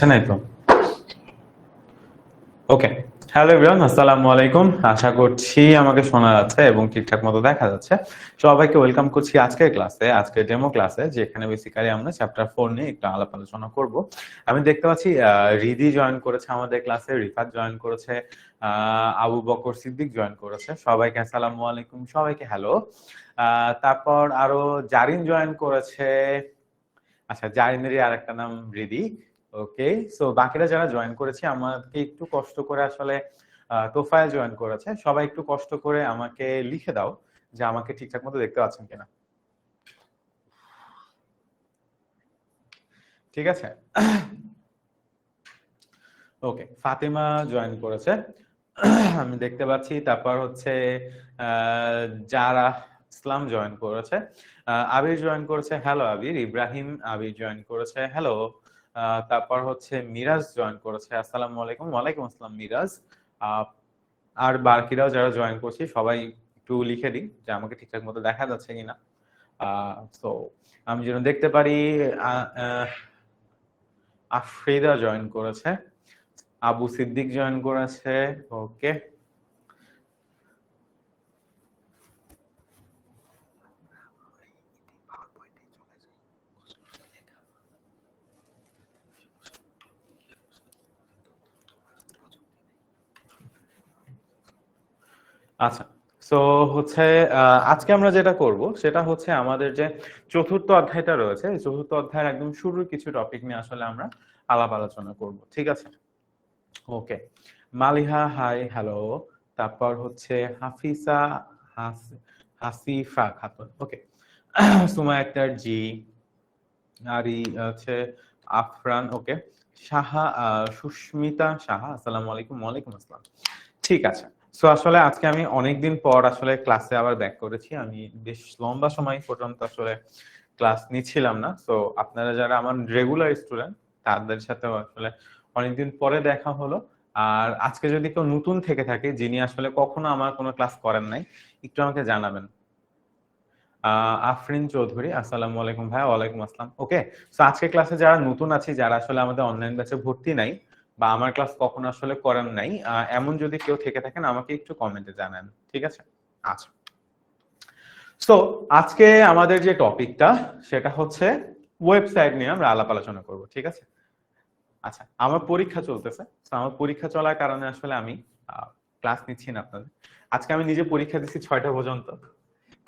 নাই তো। ওকে, hello everyone, আসসালামু আলাইকুম। আশা করছি আমাকে শোনা যাচ্ছে এবং ঠিকঠাক মতো দেখা যাচ্ছে। সবাইকে ওয়েলকাম করছি আজকের ক্লাসে, আজকের ডেমো ক্লাসে, যেখানে বেসিক্যালি আমরা চ্যাপ্টার 4 নিয়ে একটু আলাপ আলোচনা করব। আমি দেখতে পাচ্ছি রিদি জয়েন করেছে আমাদের ক্লাসে, রিফাত জয়েন করেছে, আবু বকর সিদ্দিক জয়েন করেছে। সবাইকে আসসালামু আলাইকুম, সবাইকে হ্যালো। তারপর আরো জারিন জয়েন করেছে। আচ্ছা, জারিনেরই আরেকটা নাম রিদি। ওকে, সো বাকিরা যারা জয়েন করেছে আমাকে একটু কষ্ট করে আসলে তোফায়েল জয়েন করেছে, সবাই একটু কষ্ট করে আমাকে লিখে দাও যে আমাকে ঠিকঠাক মতো দেখতে পাচ্ছেন কিনা। ঠিক আছে, ওকে, ফাতিমা জয়েন করেছে আমি দেখতে পাচ্ছি। তারপর হচ্ছে যারা ইসলাম জয়েন করেছে, আবির জয়েন করেছে, হ্যালো আবির। ইব্রাহিম আবির জয়েন করেছে, হ্যালো। তারপর হচ্ছে মিরাজ জয়েন করেছে, আসসালামু আলাইকুম। ওয়ালাইকুম আসসালাম মিরাজ। আর বাকিরাও যারা জয়েন করছি সবাই একটু লিখে দিই যে আমাকে ঠিকঠাক মতো দেখা যাচ্ছে কিনা। তো আমি যেন দেখতে পারি। আফ্রিদা জয়েন করেছে, আবু সিদ্দিক জয়েন করেছে। ওকে, আচ্ছা। সো হচ্ছে আজকে আমরা যেটা করব সেটা হচ্ছে আমাদের যে চতুর্থ অধ্যায়টা রয়েছে, এই চতুর্থ অধ্যায়ের একদম শুরুর কিছু টপিক নিয়ে আসলে আমরা আলাপ আলোচনা করব। ঠিক আছে, ওকে। Maliha high, hello. তারপর হচ্ছে হাফিসা, হাসিফা খাতুন, ওকে। সুমা আক্তার জি, আরি আছে, আফরান, ওকে। সাহা, সুস্মিতা সাহা, আসসালামু আলাইকুম। ওয়ালাইকুম আসসালাম। ঠিক আছে, সো আসলে আজকে আমি অনেকদিন পর আসলে ক্লাসে আবার ব্যাক করেছি। আমি বেশ লম্বা সময় পর্যন্ত আসলে ক্লাস নিচ্ছিলাম না। সো আপনারা যারা আমার রেগুলার স্টুডেন্ট তাদের সাথে আসলে অনেকদিন পরে দেখা হলো। আর আজকে যদি কেউ নতুন থেকে থাকে যিনি আসলে কখনো আমার কোনো ক্লাস করেন নাই, একটু আমাকে জানাবেন। আফরিন চৌধুরী, আসসালামু আলাইকুম ভাই। ওয়ালাইকুম আসসালাম। ওকে, সো আজকে ক্লাসে যারা নতুন আছি, যারা আসলে আমাদের অনলাইন ব্যাচে ভর্তি নাই বা আমার ক্লাস কখনো আসলে করেন নাই, এমন যদি কেউ থেকে থাকেন আমাকে একটু কমেন্টে জানান। ঠিক আছে, আচ্ছা। সো আজকে আমাদের যে টপিকটা সেটা হচ্ছে ওয়েবসাইট নিয়ে আমরা আলাপ আলোচনা করব। ঠিক আছে, আচ্ছা। আমার পরীক্ষা চলতেছে, তো আমার পরীক্ষা চলার কারণে আসলে আমি ক্লাস নিচ্ছি না আপনাদের। আজকে আমি নিজে পরীক্ষা দিচ্ছি 6টা পর্যন্ত।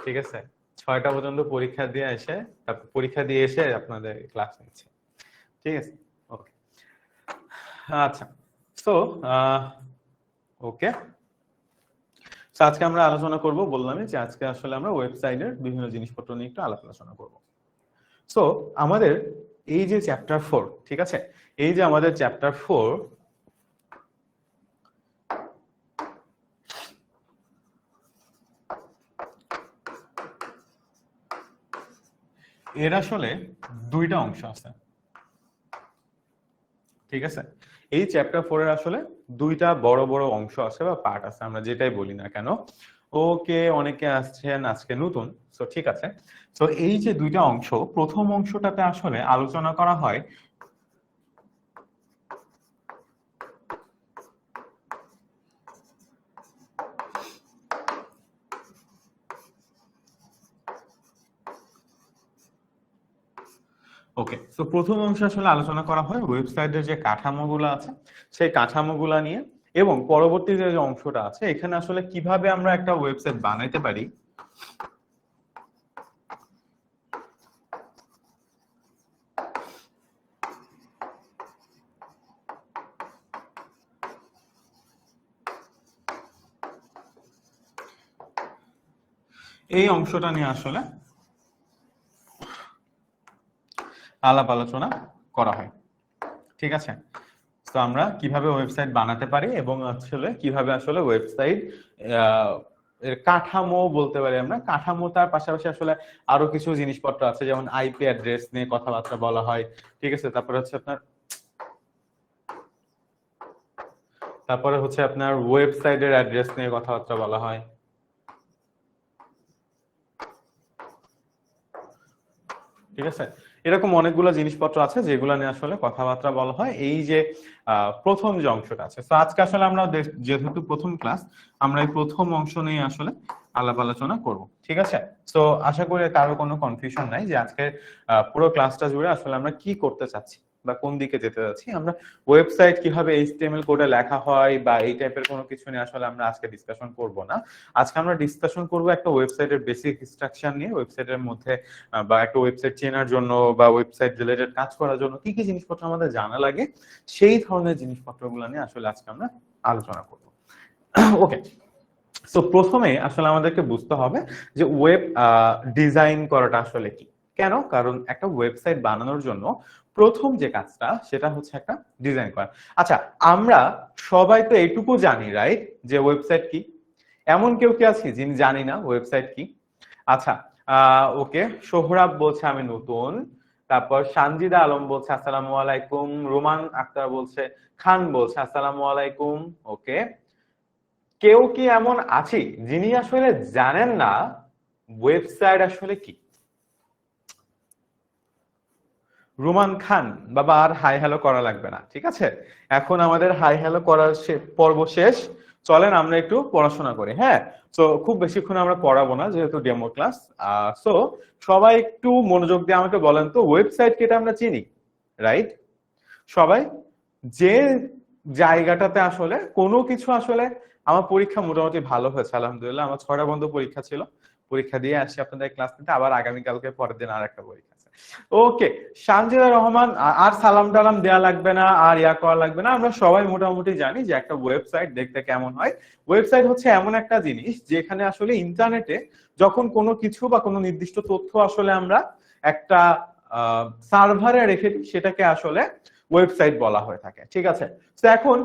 ঠিক আছে, 6টা পর্যন্ত পরীক্ষা দিয়ে এসে, তারপর পরীক্ষা দিয়ে এসে আপনাদের ক্লাস নিচ্ছি। ঠিক আছে, ওকে, আচ্ছা। সো ওকে, তো আজকে আমরা আলোচনা করব, বললামই যে আজকে আসলে আমরা ওয়েবসাইটের বিভিন্ন জিনিসপত্র নিয়ে একটু আলাপ আলোচনা করব। সো আমাদের এই যে চ্যাপ্টার 4, ঠিক আছে, এই যে আমাদের চ্যাপ্টার 4, এর আসলে দুইটা অংশ আছে। ঠিক আছে, এই চ্যাপ্টার 4 এর আসলে দুইটা বড় বড় অংশ আছে বা পার্ট আছে, আমরা যেটাই বলি না কেন। ওকে, অনেকে আসছেন আজকে নতুন, তো ঠিক আছে। তো এই যে দুইটা অংশ, প্রথম অংশটাতে আসলে আলোচনা করা হয় ওকে, তো প্রথম অংশে আসলে আলোচনা করা হয় ওয়েবসাইটের যে কাঠামোগুলো আছে সেই কাঠামোগুলো নিয়ে, এবং পরবর্তীতে যে অংশটা আছে এখানে আসলে কিভাবে আমরা একটা ওয়েবসাইট বানাইতে পারি এই অংশটা নিয়ে আসলে আলাপ আলোচনা করা হয়। ঠিক আছে, তো আমরা কিভাবে ওয়েবসাইট বানাতে পারি এবং আসলে কিভাবে আসলে ওয়েবসাইট এর কাঠামো বলতে পারি আমরা, কাঠামো, তার পাশাপাশি আসলে আরো কিছু জিনিসপত্র আছে, যেমন আইপি অ্যাড্রেস নিয়ে কথাবার্তা বলা হয়। ঠিক আছে, তারপরে হচ্ছে আপনার ওয়েবসাইটের অ্যাড্রেস নিয়ে কথাবার্তা বলা হয়। ঠিক আছে, এরকম অনেকগুলো জিনিসপত্র আছে যেগুলো নিয়ে আসলে কথাবার্তা বলা হয় এই যে প্রথম যে অংশটা আছে। তো আজকে আসলে আমরা যেহেতু প্রথম ক্লাস, আমরা এই প্রথম অংশ নিয়ে আসলে আলাপ আলোচনা করব, ঠিক আছে? তো আশা করি কারো কোনো কনফিউশন নাই যে আজকে পুরো ক্লাসটা জুড়ে আসলে আমরা কি করতে চাচ্ছি বা কোন দিকে যেতে যাচ্ছি। আমরা ওয়েবসাইট কিভাবে এইচটিএমএল কোডে লেখা হয় বা এই টাইপের কোনো কিছু নিয়ে আসলে আমরা আজকে ডিসকাশন করব না। আজকে আমরা ডিসকাশন করব একটা ওয়েবসাইটের বেসিক স্ট্রাকচার নিয়ে, ওয়েবসাইটের মধ্যে বা একটা ওয়েবসাইট চেনার জন্য বা ওয়েবসাইট রিলেটেড কাজ করার জন্য কি কি জিনিসপত্র আমাদের জানা লাগে, সেই ধরনের জিনিসপত্রগুলো নিয়ে আসলে আজকে আমরা আলোচনা করব। ওকে, সো প্রথমে আসলে আমাদেরকে বুঝতে হবে যে ওয়েব ডিজাইন করাটা আসলে কি। কেন? কারণ একটা ওয়েবসাইট বানানোর জন্য প্রথম যে কাজটা সেটা হচ্ছে একটা ডিজাইন করা। আচ্ছা, আমরা সবাই তো এইটুকু জানি, রাইট, যে ওয়েবসাইট কি? এমন কেউ কি আছে যিনি জানি না ওয়েবসাইট কি? আচ্ছা, ওকে, সোহরাব বলছে আমি নতুন, তারপর সানজিদা আলম বলছে আসসালামু আলাইকুম, রোমান আক্তার বলছে, খান বলছে আসসালামু আলাইকুম। ওকে, কেউ কি এমন আছে যিনি আসলে জানেন না ওয়েবসাইট আসলে কি? রোমান খান বাবা, আর হাই হ্যালো করা লাগবে না, ঠিক আছে? এখন আমাদের হাই হ্যালো করার পর্ব শেষ, চলেন আমরা একটু পড়াশোনা করি। হ্যাঁ, তো খুব বেশিক্ষণ আমরা পড়াবো না যেহেতু ডেমো ক্লাস। সো সবাই একটু মনোযোগ দিয়ে আমাকে বলেন তো, ওয়েবসাইট কি এটা আমরা চিনি, রাইট? সবাই যে জায়গাটাতে আসলে কোনো কিছু আসলে, আমার পরীক্ষা মোটামুটি ভালো হয়েছে আলহামদুলিল্লাহ, আমার 6টা বন্ধ পরীক্ষা ছিল, পরীক্ষা দিয়ে আসছি আপনাদের ক্লাস নিতে, আবার আগামীকালকে পরের দিন আর একটা পরীক্ষা আছে। ওকে, সানজিদা রহমান, আর সালাম টালাম দেয়া লাগবে না, আর ইয়া করা লাগবে না, আমরা সবাই মোটামুটি জানি যে একটা ওয়েবসাইট দেখতে কেমন হয়। ওয়েবসাইট হচ্ছে এমন একটা জিনিস যেখানে আসলে ইন্টারনেটে যখন কোনো কিছু বা কোনো নির্দিষ্ট তথ্য আসলে আমরা একটা সার্ভারে রেখে দিই, সেটাকে আসলে ওয়েবসাইট বলা হয়ে থাকে, ঠিক আছে? তো এখন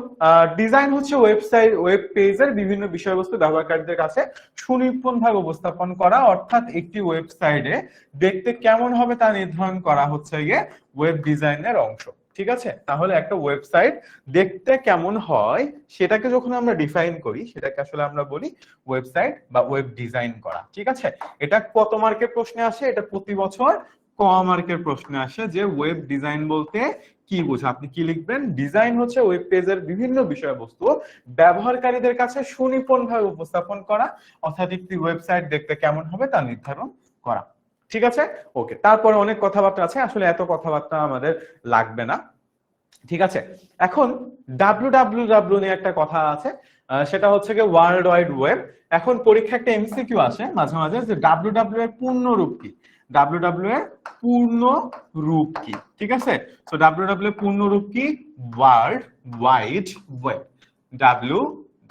ডিজাইন হচ্ছে ওয়েবসাইট, ওয়েব পেজের বিভিন্ন বিষয়বস্তু ব্যবহারকারীদের কাছে সুনিপুণভাবে উপস্থাপন করা, অর্থাৎ একটি ওয়েবসাইটে দেখতে কেমন হবে তা নির্ধারণ করা হচ্ছে গিয়ে ওয়েব ডিজাইনের অংশ, ঠিক আছে? তাহলে একটা ওয়েবসাইট দেখতে কেমন হয় সেটাকে যখন আমরা ডিফাইন করি, সেটাকে আসলে আমরা বলি ওয়েবসাইট বা ওয়েব ডিজাইন করা, ঠিক আছে? এটা কত মার্কের প্রশ্নে আসে? এটা প্রতি বছর ক মার্কের প্রশ্নে আসে যে ওয়েব ডিজাইন বলতে কি বোঝা। আপনি কি লিখবেন? ডিজাইন হচ্ছে ওয়েব পেজের বিভিন্ন বিষয়বস্তু ব্যবহারকারীদের কাছে সুনিপুণভাবে উপস্থাপন করা, অর্থাৎ একটি ওয়েবসাইট দেখতে কেমন হবে তা নির্ধারণ করা, ঠিক আছে? ওকে, তারপরে অনেক কথাবার্তা আছে, আসলে এত কথাবার্তা আমাদের লাগবে না, ঠিক আছে? এখন ডাব্লিউ নিয়ে একটা কথা আছে, সেটা হচ্ছে কি ওয়ার্ল্ড ওয়াইড ওয়েব। এখন পরীক্ষা একটা এমসিকিউ আসে মাঝে মাঝে যে ডাব্লিউ এর পূর্ণ রূপ কি? ডাব্লিউ এর পূর্ণ রূপ কি, ঠিক আছে? তো ডাব্লিউ এর পূর্ণ রূপ কি? World wide web, W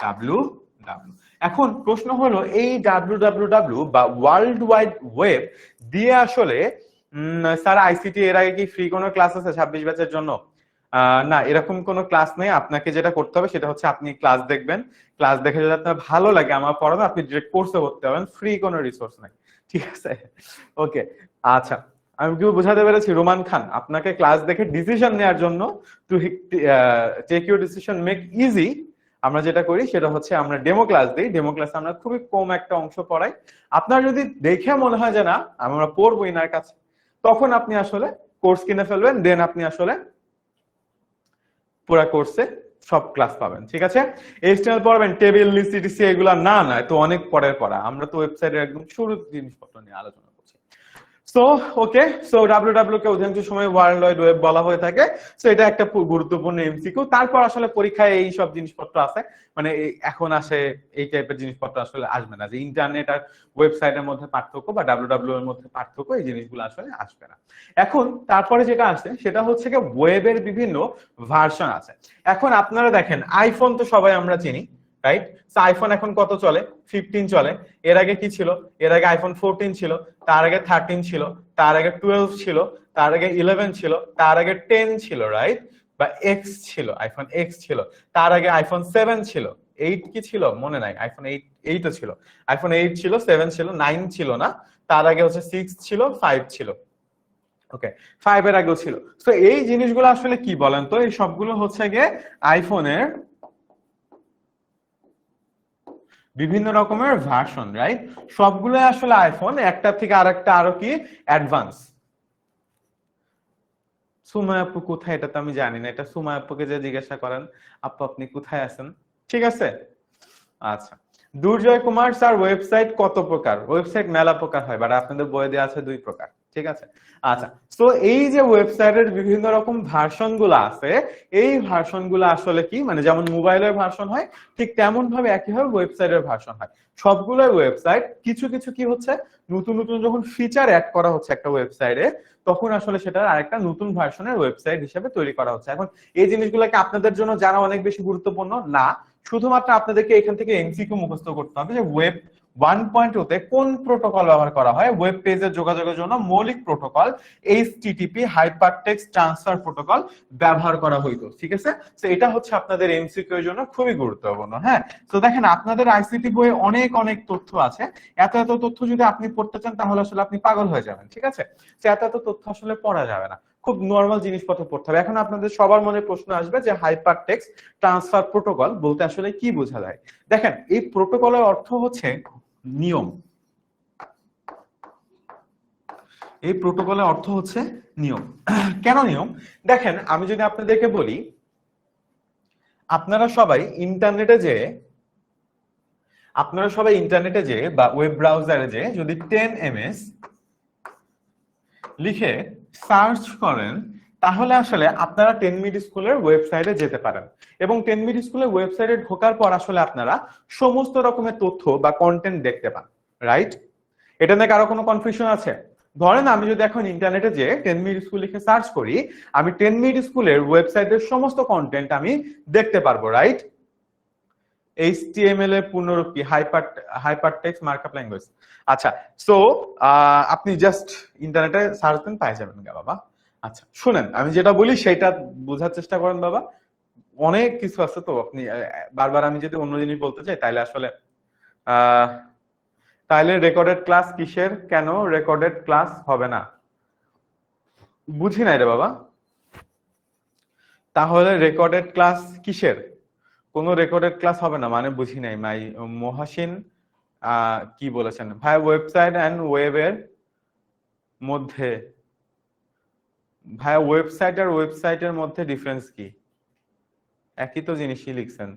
W W. এখন প্রশ্ন হলো এই ডাব্লিউ বা ওয়ার্ল্ড ওয়াইড ওয়েব দিয়ে আসলে স্যার আইসিটি এর আগে কি ফ্রি কোনো ক্লাস আছে 26 ব্যাচের জন্য? না, এরকম কোনো ক্লাস নেই। আপনাকে যেটা করতে হবে সেটা হচ্ছে আপনি ক্লাস দেখবেন, ক্লাস দেখে যদি আপনার ভালো লাগে আমার পড়ানো, আপনি ডিরেক্ট কোর্সে করতে পারবেন, ফ্রি কোনো রিসোর্স নাই, ঠিক আছে? ওকে, আচ্ছা, আমি কি বোঝাতে পেরেছি? রোমান খান, আপনাকে ক্লাস দেখে ডিসিশন নেওয়ার জন্য, to take your decision make easy, আমরা যেটা করি সেটা হচ্ছে আমরা ডেমো ক্লাস দিই। ডেমো ক্লাসে আমরা খুবই কম একটা অংশ পড়াই। আপনার যদি দেখে মনে হয় যে না আমরা পড়বো ইনার কাছে, তখন আপনি আসলে কোর্স কিনে ফেলবেন, দেন আপনি আসলে পুরো কোর্সে সব ক্লাস পাবেন, ঠিক আছে? এইচটিএমএল পড়াবেন, টেবিল লিস্ট ইটিসি এগুলা না, না তো অনেক পরের পড়া, আমরা তো ওয়েবসাইটের একদম শুরুর জিনিসপত্র নিয়ে আলোচনা করছি। সো ওকে, সো ডাব্লিউ কে অধিকাংশ সময় ওয়ার্ল্ড ওয়াইড ওয়েব বলা হয়ে থাকে। সো এটা একটা গুরুত্বপূর্ণ এমসিকিউ। তারপর আসলে পরীক্ষায় এই সব জিনিসপত্র আছে, মানে এখন আসে এই টাইপের জিনিসপত্র আসলে আসবে না, যে ইন্টারনেট আর ওয়েবসাইটের মধ্যে পার্থক্য বা ডাব্লিউ এর মধ্যে পার্থক্য, এই জিনিসগুলো আসলে আসবে না। এখন তারপরে যেটা আসে সেটা হচ্ছে কি ওয়েবের বিভিন্ন ভার্সন আছে। এখন আপনারা দেখেন, আইফোন তো সবাই আমরা চিনি, রাইট? আইফোন এখন কত চলে? 15 চলে। এর আগে কি ছিল? এর আগে আইফোন 14 ছিল, তার আগে 13 ছিল, তার আগে 12 ছিল, তার আগে 11 ছিল, তার আগে 10 ছিল, রাইট? বা এক্স ছিল, আইফোন এক্স ছিল, তার আগে আইফোন 7 ছিল, 8 কি ছিল মনে নাই, আইফোন 8 ছিল, আইফোন 8 ছিল, 7 ছিল, 9 ছিল না, তার আগে হচ্ছে 6 ছিল, 5 ছিল, ওকে, 5 এর আগেও ছিল। তো এই জিনিসগুলো আসলে কি বলেন তো? এই সবগুলো হচ্ছে গিয়ে আইফোনের বিভিন্ন রকমের ভার্সন, রাইট? সবগুলো আসলে আইফোন একটা থেকে আরেকটা আরো কি অ্যাডভান্স, সুমা আপু কোথায় এটা তো আমি জানি না, এটা সুমা আপুকে যে জিজ্ঞাসা করেন আপু আপনি কোথায় আছেন। ঠিক আছে, আচ্ছা। দুর্জয় কুমার স্যার ওয়েবসাইট কত প্রকার? ওয়েবসাইট মেলা প্রকার হয়, বাট আপনাদের বইয়ে দেওয়া আছে 2 প্রকার। ঠিক আছে, আচ্ছা। তো এই যে ওয়েবসাইটের বিভিন্ন রকম ভার্সন গুলো আছে, এই ভার্সন গুলো আসলে কি, মানে যেমন মোবাইলের ভার্সন হয় ঠিক তেমন ভাবে একইভাবে ওয়েবসাইটের ভার্সন হয়। সবগুলো ওয়েবসাইট কিছু কিছু কি হচ্ছে, নতুন নতুন যখন ফিচার অ্যাড করা হচ্ছে একটা ওয়েবসাইটে, তখন আসলে সেটা আরেকটা নতুন ভার্সনের ওয়েবসাইট হিসেবে তৈরি করা হচ্ছে। এখন এই জিনিসগুলোকে আপনাদের জন্য জানা অনেক বেশি গুরুত্বপূর্ণ না, শুধুমাত্র আপনাদেরকে এখান থেকে এমসিকিউ মুখস্থ করতে হবে যে ওয়েব 1.0 তে কোন প্রোটোকল ব্যবহার করা হয়। ওয়েব পেজের যোগাযোগের জন্য মৌলিক protocol HTTP hypertext transfer protocol ব্যবহার করা হইতো। ঠিক আছে, তো এটা হচ্ছে আপনাদের এমসিকিউ এর জন্য খুবই গুরুত্বপূর্ণ। হ্যাঁ, তো দেখেন আপনাদের আইসিটি বইয়ে অনেক অনেক তথ্য আছে। এত এত তথ্য যদি আপনি পড়তে চান তাহলে আসলে আপনি পাগল হয়ে যাবেন। ঠিক আছে, তো এত এত তথ্য আসলে পড়া যাবে না, খুব নর্মাল জিনিসপত্র পড়তে হবে। এখন আপনাদের সবার মনে প্রশ্ন আসবে যে হাইপার টেক্সট ট্রান্সফার প্রোটোকল বলতে আসলে কি বোঝা যায়। দেখেন এই প্রোটোকলের অর্থ হচ্ছে নিয়ম। এই প্রোটোকলের অর্থ হচ্ছে নিয়ম। কেন নিয়ম? দেখেন আমি যদি আপনাদেরকে বলি, আপনারা সবাই ইন্টারনেটে যে বা ওয়েব ব্রাউজারে যে যদি 10ms লিখে সার্চ করেন, তাহলে আসলে আপনারা 10 মিনিট স্কুলের ওয়েবসাইটে যেতে পারেন এবং 10 মিনিট স্কুলের ওয়েবসাইটে ঢোকার পর আসলে আপনারা সমস্ত রকমের তথ্য বা কন্টেন্ট দেখতে পান। রাইট? এটা নিয়ে কারো কোনো কনফিউশন আছে? ধরেন আমি যদি এখন ইন্টারনেটে যে 10 মিনিট স্কুল লিখে সার্চ করি, আমি 10 মিনিট স্কুলের ওয়েবসাইটের সমস্ত কন্টেন্ট আমি দেখতে পারবো। রাইট? HTML এর পূর্ণরূপ কি? Hypertext markup language. আচ্ছা, সো আপনি জাস্ট ইন্টারনেটে সার্চ দেন পাই যাবেন গা বাবা। আচ্ছা শুনেন, আমি যেটা বলি সেটা বোঝার চেষ্টা করেন বাবা। অনেক কিছু আছে তো, আপনি বারবার আমি যদি অন্য জিনিস বলতে চাই তাহলে আসলে তাহলে রেকর্ডেড ক্লাস কিসের? কেন রেকর্ডেড ক্লাস হবে না? বুঝি নাই রে বাবা। তাহলে রেকর্ডেড ক্লাস কিসের? কোনো রেকর্ডেড ক্লাস হবে না মানে বুঝি নাই। মাই মহাসিন কি বলেছেন ভাই? ওয়েবসাইট এন্ড ওয়েবের মধ্যে, ভাই ওয়েবসাইট আর ওয়েবসাইটের মধ্যে ডিফারেন্স কি? একই তো জিনিসই লিখছেন।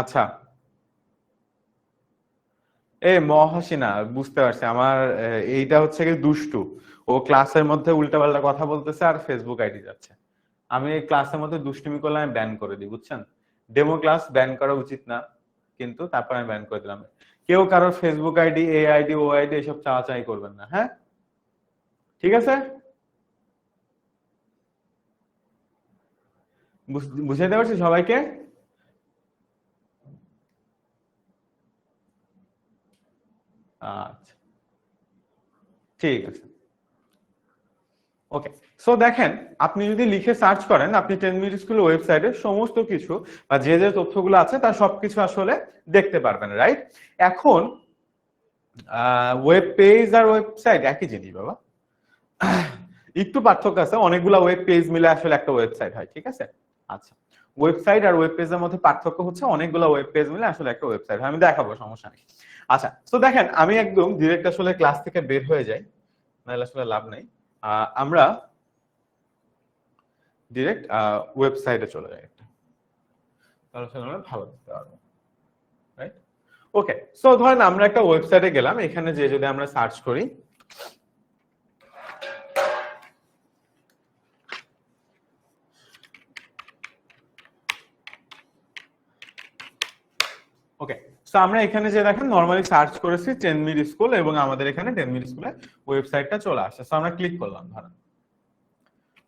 আচ্ছা এই মহাসিনা বুঝতে পারছি, আমার এইটা হচ্ছে কি দুষ্টু, ও ক্লাসের মধ্যে উল্টাপাল্টা কথা বলতেছে আর ফেসবুক আইডি যাচ্ছে। আমি এই ক্লাসের মধ্যে দুষ্টুমি করলে আমি ব্যান করে দিই, বুঝছেন? ডেমো ক্লাস ব্যান করা উচিত না, কিন্তু তারপর আমি ব্যান করে দিলাম। কেউ কারোর ফেসবুক আইডি, এ আইডি, ও আইডি এসব চাওয়াচাই করবেন না, হ্যাঁ? ঠিক আছে, বুঝাইতে পারছি সবাইকে? আচ্ছা ঠিক আছে, ওকে। সো দেখেন আপনি যদি লিখে সার্চ করেন, আপনি 10 মিনিট স্কুল ওয়েবসাইটে সমস্ত কিছু বা যে যে তথ্যগুলো আছে তার সবকিছু আসলে দেখতে পারবেন। রাইট? এখন ওয়েব পেজ আর ওয়েবসাইট একই জিনিস বাবা, একটু পার্থক্য আছে। অনেকগুলা ওয়েব পেজ মিলে আসলে একটা ওয়েবসাইট হয়। ঠিক আছে, আচ্ছা। ওয়েবসাইট আর ওয়েব পেজের মধ্যে পার্থক্য হচ্ছে অনেকগুলা ওয়েব পেজ মিলে আসলে একটা ওয়েবসাইট হয়। আমি দেখাবো, সমস্যা নেই। আচ্ছা, তো দেখেন আমি একদম ডিরেক্ট আসলে ক্লাস থেকে বের হয়ে যাই, নাহলে আসলে লাভ নাই। আমরা ডিরেক্ট ওয়েবসাইটে চলে যাই, তাহলে আমরা ভালো বুঝতে পারবো। রাইট? ওকে, সো ধরেন আমরা একটা ওয়েবসাইটে গেলাম, এখানে যে যদি আমরা সার্চ করি, ওকে, সো আমরা এখানে যে দেখেন নরমালি সার্চ করেছি 10 মিনিট স্কুল এবং আমাদের এখানে 10 মিনিট স্কুলের ওয়েবসাইটটা চলে আসছে। সো আমরা ক্লিক করলাম ধরেন।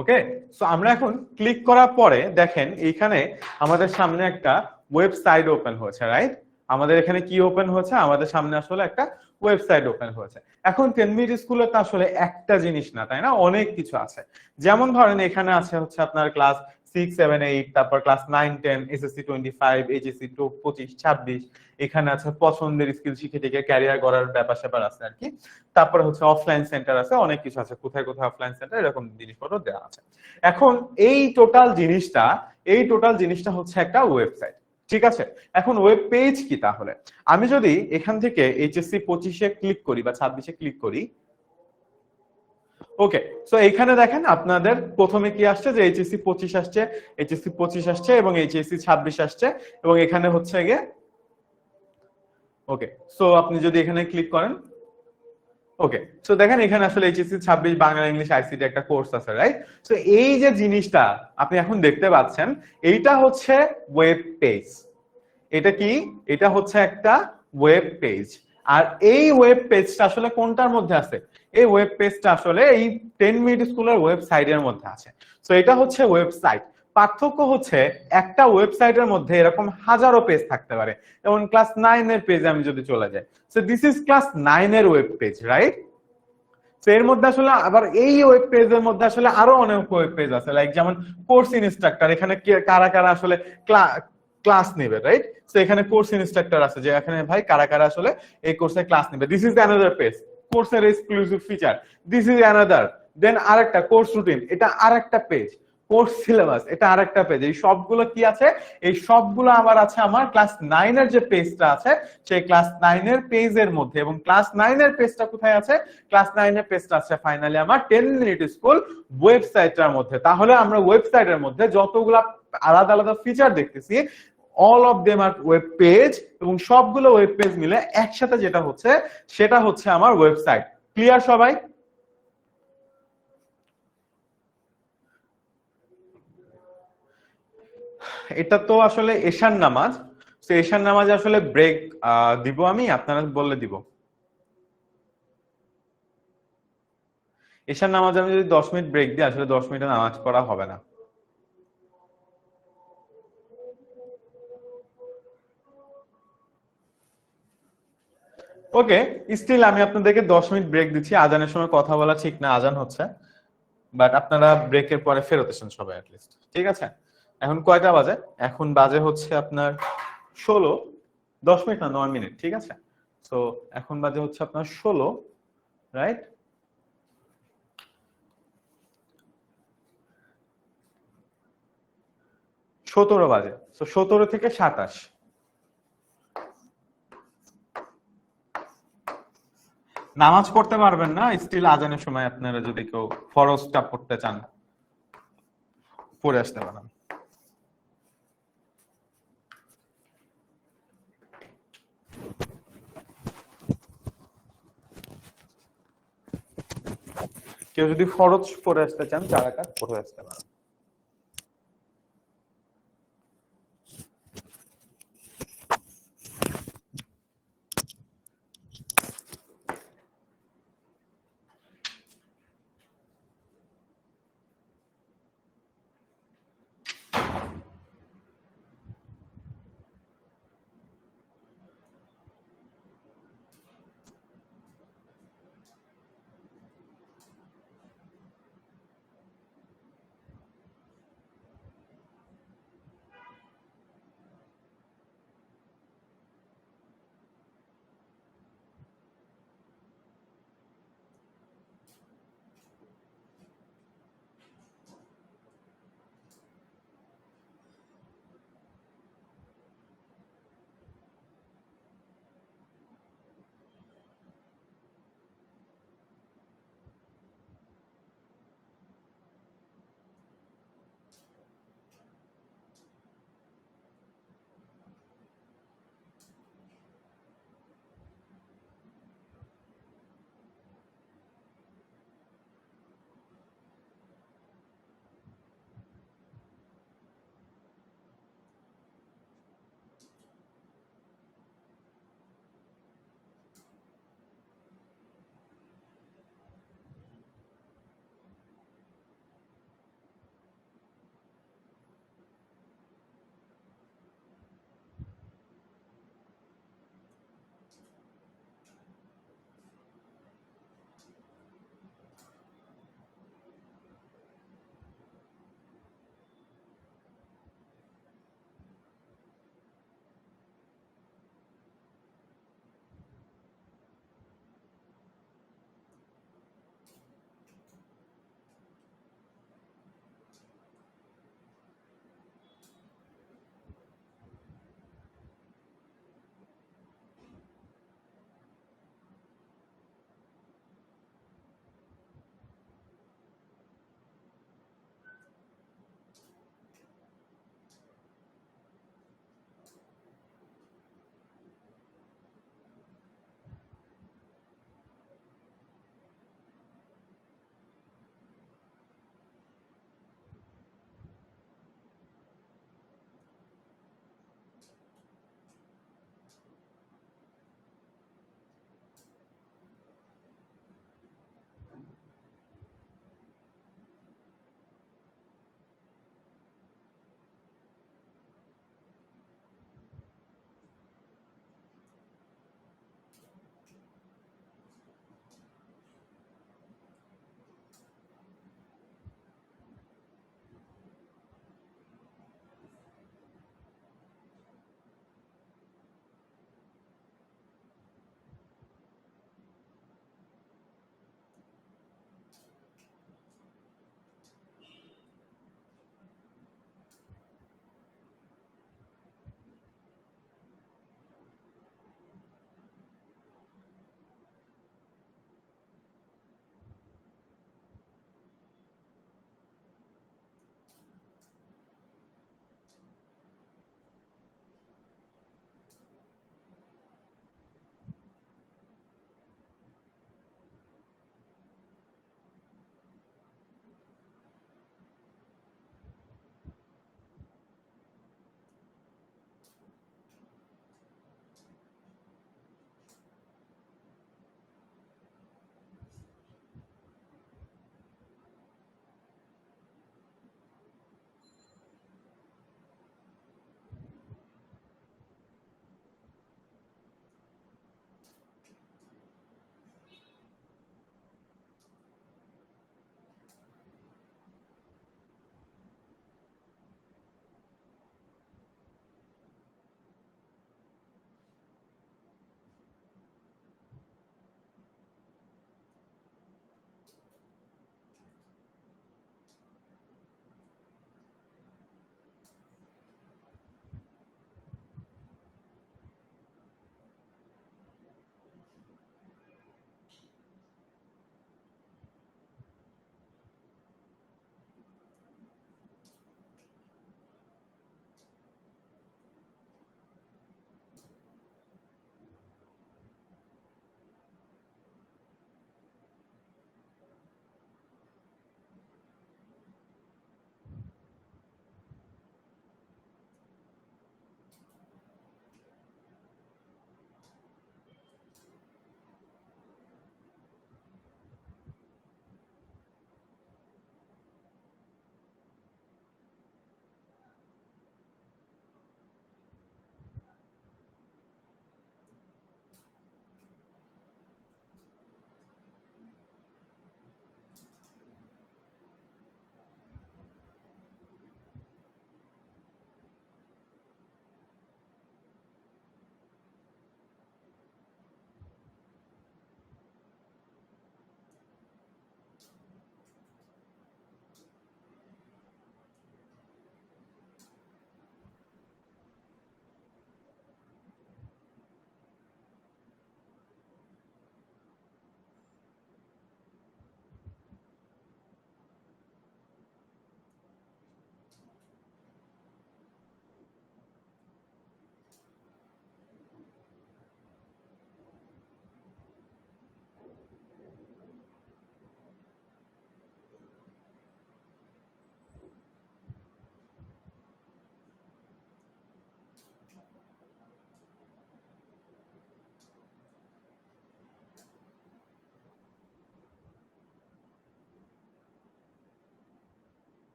ওকে, সো আমরা এখন ক্লিক করার পরে দেখেন এইখানে আমাদের সামনে একটা ওয়েবসাইট ওপেন হয়েছে। রাইট? আমাদের এখানে কি ওপেন হয়েছে? আমাদের সামনে আসলে একটা ওয়েবসাইট ওপেন হয়েছে। এখন 10 মিনিট স্কুলে তো আসলে একটা জিনিস না, তাই না? অনেক কিছু আছে। যেমন ধরেন এখানে আছে হচ্ছে আপনার ক্লাস 6, 7, 8, তারপর ক্লাস 9, 10, এসএসসি 25, এইচএসসি 25, 26। এখানে আছে পছন্দের স্কিল শিখে থেকে ক্যারিয়ার গড়ার ব্যাপার স্যাপার আছে আর কি। তারপরে হচ্ছে অফলাইন সেন্টার আছে, অনেক কিছু আছে, কোথায় কোথায় অফলাইন সেন্টার এরকম জিনিসপত্র দেওয়া আছে। এখন এই টোটাল জিনিসটা হচ্ছে একটা ওয়েবসাইট। ঠিক আছে, এখন ওয়েব পেজ কি তাহলে? আমি যদি এখান থেকে এইচএসসি 25-এ ক্লিক করি বা 26-এ ক্লিক করি, ওকে, সো এখানে দেখেন আপনাদের প্রথমে কি আসছে যে এইচএসসি 25 আসছে, এইচএসসি 25 আসছে এবং এইচএসসি 26 আসছে এবং এখানে হচ্ছে গিয়ে ওকে, সো আপনি যদি এখানে ক্লিক করেন, ওকে, সো দেখেন এখানে আসলে এইচএসসি 26 বাংলা ইংলিশ আইসিটি একটা কোর্স আছে, রাইট? সো এই যে জিনিসটা আপনি এখন দেখতে পাচ্ছেন, এইটা হচ্ছে ওয়েব পেজ। এটা কি? এটা হচ্ছে একটা ওয়েব পেজ। আর এই ওয়েব পেজটা আসলে কোনটার মধ্যে আছে? এই ওয়েব পেজটা আসলে এই 10 মিনিট স্কুলের ওয়েবসাইটের মধ্যে আছে। সো এটা হচ্ছে ওয়েবসাইট। পার্থক্য হচ্ছে একটা ওয়েবসাইটের মধ্যে এরকম হাজারো পেজ থাকতে পারে। যেমন ক্লাস 9 এর পেজে আমি যদি চলে যাই, সো দিস ইজ ক্লাস 9 এর ওয়েব পেজ, রাইট? তো এর মধ্যে আসলে আবার এই ওয়েব পেজের মধ্যে আসলে আরো অনেক ওয়েব পেজ আছে, লাইক যেমন কোর্স ইনস্ট্রাক্টর, এখানে কারা কারা আসলে ক্লাস নেবে, রাইট? তো এখানে কোর্স ইনস্ট্রাক্টর আছে যে এখানে ভাই কারা কারা আসলে এই কোর্সে ক্লাস নেবে। দিস ইজ অ্যানাদার পেজ, কোর্সের exclusive feature. This is another, then আরেকটা কোর্স রুটিন, এটা আরেকটা পেজ। কোর্স সিলেবাস, এটা আরেকটা পেজ। এই সবগুলো কি আছে? এই সবগুলো আবার আছে আমার ক্লাস 9 এর যে পেজটা আছে সেই ক্লাস 9 এর পেজের মধ্যে। এবং ক্লাস 9 এর পেজটা কোথায় আছে? ক্লাস 9 এর পেজটা আছে ফাইনালি আমার 10 মিনিট স্কুল ওয়েবসাইটটার মধ্যে। তাহলে আমরা ওয়েবসাইটের মধ্যে যতগুলা আলাদা আলাদা ফিচার দেখতেছি, all of them are web page, এবং সবগুলো ওয়েব পেজ মিলে একসাথে যেটা হচ্ছে সেটা হচ্ছে আমার ওয়েবসাইট। ক্লিয়ার সবাই? এটা তো আসলে এশার নামাজ। তো এশার নামাজে আসলে ব্রেক দিব আমি, আপনারা বললে দিব। এশার নামাজে আমি যদি 10 মিনিট ব্রেক দিই, আসলে 10 মিনিটে নামাজ পড়া হবে না। ওকে, স্টিল আমি আপনাদেরকে 10 মিনিট ব্রেক দিচ্ছি। আজানের সময় কথা বলা ঠিক না, আজান হচ্ছে। বাট আপনারা ব্রেকের পরে ফেরত এসেন সবাই অ্যাটলিস্ট, ঠিক আছে? এখন কয়টা বাজে? এখন বাজে হচ্ছে আপনার 16, 10 মিনিট না 9 মিনিট, ঠিক আছে? তো এখন বাজে হচ্ছে আপনার 16, রাইট? 17 বাজে। তো 17 থেকে 27 নামাজ পড়তে পারবেন না, স্টিল আজানের সময় আপনারা যদি কেউ ফরজটা পড়তে চান পড়ে আসতে পারেন। কেউ যদি ফরজ পড়ে আসতে চান 4 রাকাত পড়ে আসতে পারেন।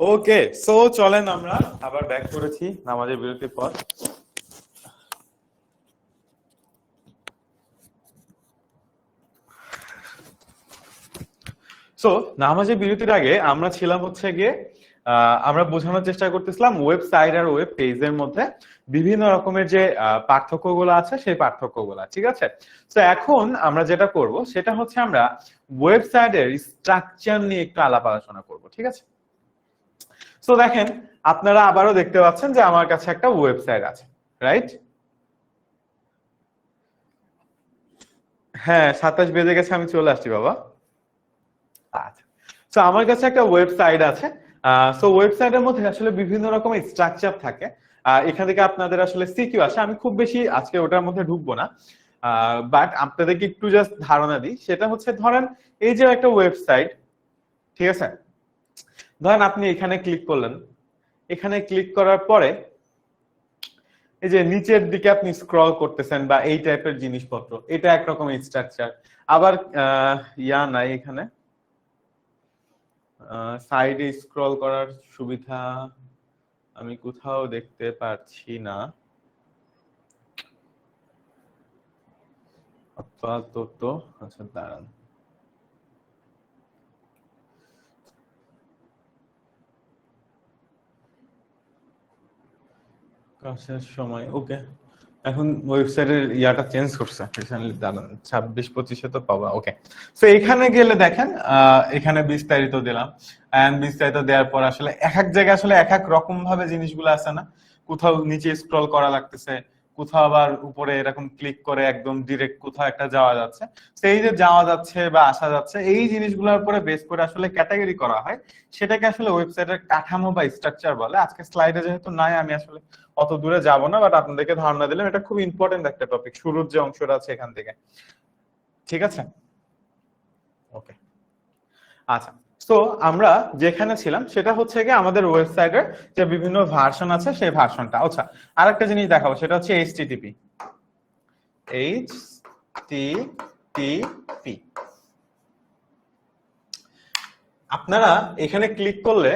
ওকে, সো চলেন আমরা আবার ব্যাক করেছি নামাজের বিরতির পর। সো নামাজের বিরতির আগে আমরা ছিলাম হচ্ছে গিয়ে আমরা বোঝানোর চেষ্টা করতেছিলাম ওয়েবসাইট আর ওয়েব পেজের মধ্যে বিভিন্ন রকমের যে পার্থক্যগুলো আছে সেই পার্থক্যগুলো, ঠিক আছে? তো এখন আমরা যেটা করব সেটা হচ্ছে আমরা ওয়েবসাইটের স্ট্রাকচার নিয়ে একটু আলাপ আলোচনা করব, ঠিক আছে? সো দেখেন, আপনারা আবারও দেখতে পাচ্ছেন যে আমার কাছে একটা ওয়েবসাইট আছে, রাইট? হ্যাঁ, 27 বেজে গেছে, আমি চলে আসছি বাবা। আচ্ছা, তো আমার কাছে একটা ওয়েবসাইট আছে। সো ওয়েবসাইটের মধ্যে আসলে বিভিন্ন রকমের স্ট্রাকচার থাকে। এখান থেকে আপনাদের আসলে সিকিউ আসে, আমি খুব বেশি আজকে ওটার মধ্যে ঢুকবো না। বাট আপনাদেরকে একটু জাস্ট ধারণা দিই, সেটা হচ্ছে ধরেন এই যে একটা ওয়েবসাইট, ঠিক আছে? ধরেন আপনি এখানে ক্লিক করলেন, এখানে ক্লিক করার পরে এই যে নিচের দিকে আপনি স্ক্রল করতেছেন বা এই টাইপের জিনিসপত্র, এটা একরকমের স্ট্রাকচার। আবার ইয়া নাই এখানে, সাইডে স্ক্রল করার সুবিধা আমি কোথাও দেখতে পাচ্ছি না আপাতত। আচ্ছা দাঁড়ান, কাজের সময় ওকে। এখন ওয়েবসাইটের ইয়াটা চেঞ্জ করছে রিসেন্টলি, দাঁড়ান 26-25-এ তো পাবা। ওকে, তো এখানে গেলে দেখেন এখানে বিস্তারিত দিলাম। এন্ড বিস্তারিত দেওয়ার পর আসলে এক এক জায়গায় আসলে এক এক রকম ভাবে জিনিসগুলো আছে না, কোথাও নিচে স্ক্রল করা লাগতেছে, কোথাও আবার উপরে এরকম ক্লিক করে একদম ডিরেক্ট কোথাও একটা যাওয়া যাচ্ছে। সেই যে যাওয়া যাচ্ছে বা আসা যাচ্ছে এই জিনিসগুলোর উপরে বেস করে আসলে ক্যাটাগরি করা হয়, সেটাকে আসলে ওয়েবসাইটের কাঠামো বা স্ট্রাকচার বলে। আজকে স্লাইডে যেহেতু নাই, আমি আসলে অত দূরে যাব না, বাট আপনাদেরকে ধারণা দিলাম, এটা খুব ইম্পর্টেন্ট একটা টপিক, শুরুর যে অংশটা আছে এখান থেকে, ঠিক আছে? ওকে, আচ্ছা। তো আমরা যেখানে ছিলাম সেটা হচ্ছে কি আমাদের ওয়েবসাইটের যে বিভিন্ন ভার্সন আছে সেই ভার্সনটা। আচ্ছা, আরেকটা জিনিস দেখাবো, সেটা হচ্ছে এইচটিটিপি। এইচটিটিপি আপনারা এখানে ক্লিক করলে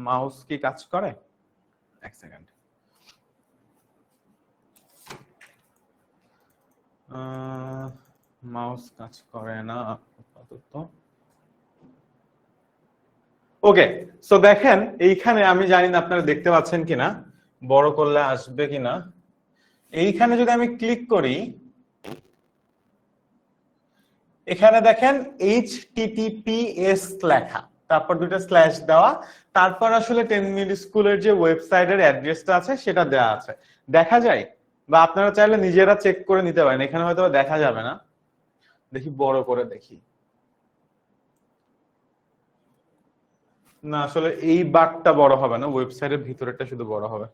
মাউস কি কাজ করে? এক সেকেন্ড, মাউস কাজ করে না আপাতত। ওকে, সো দেখেন এইখানে, আমি জানি না আপনারা দেখতে পাচ্ছেন কিনা, বড় করলে আসবে কিনা। এইখানে যদি আমি ক্লিক করি, এখানে দেখেন HTTPS লেখা, তারপর দুটো স্ল্যাশ দেওয়া, তারপর আসলে 10 মিনিট স্কুলের যে ওয়েবসাইটের অ্যাড্রেসটা আছে সেটা দেওয়া আছে। দেখা যায়, বা আপনারা চাইলে নিজেরা চেক করে নিতে পারেন, এখানে হয়তো দেখা যাবে না। দেখি বড় করে দেখি, না আসলে এই বারটা বড় হবে না, ওয়েবসাইটের ভিতরেরটা শুধু বড় হবে।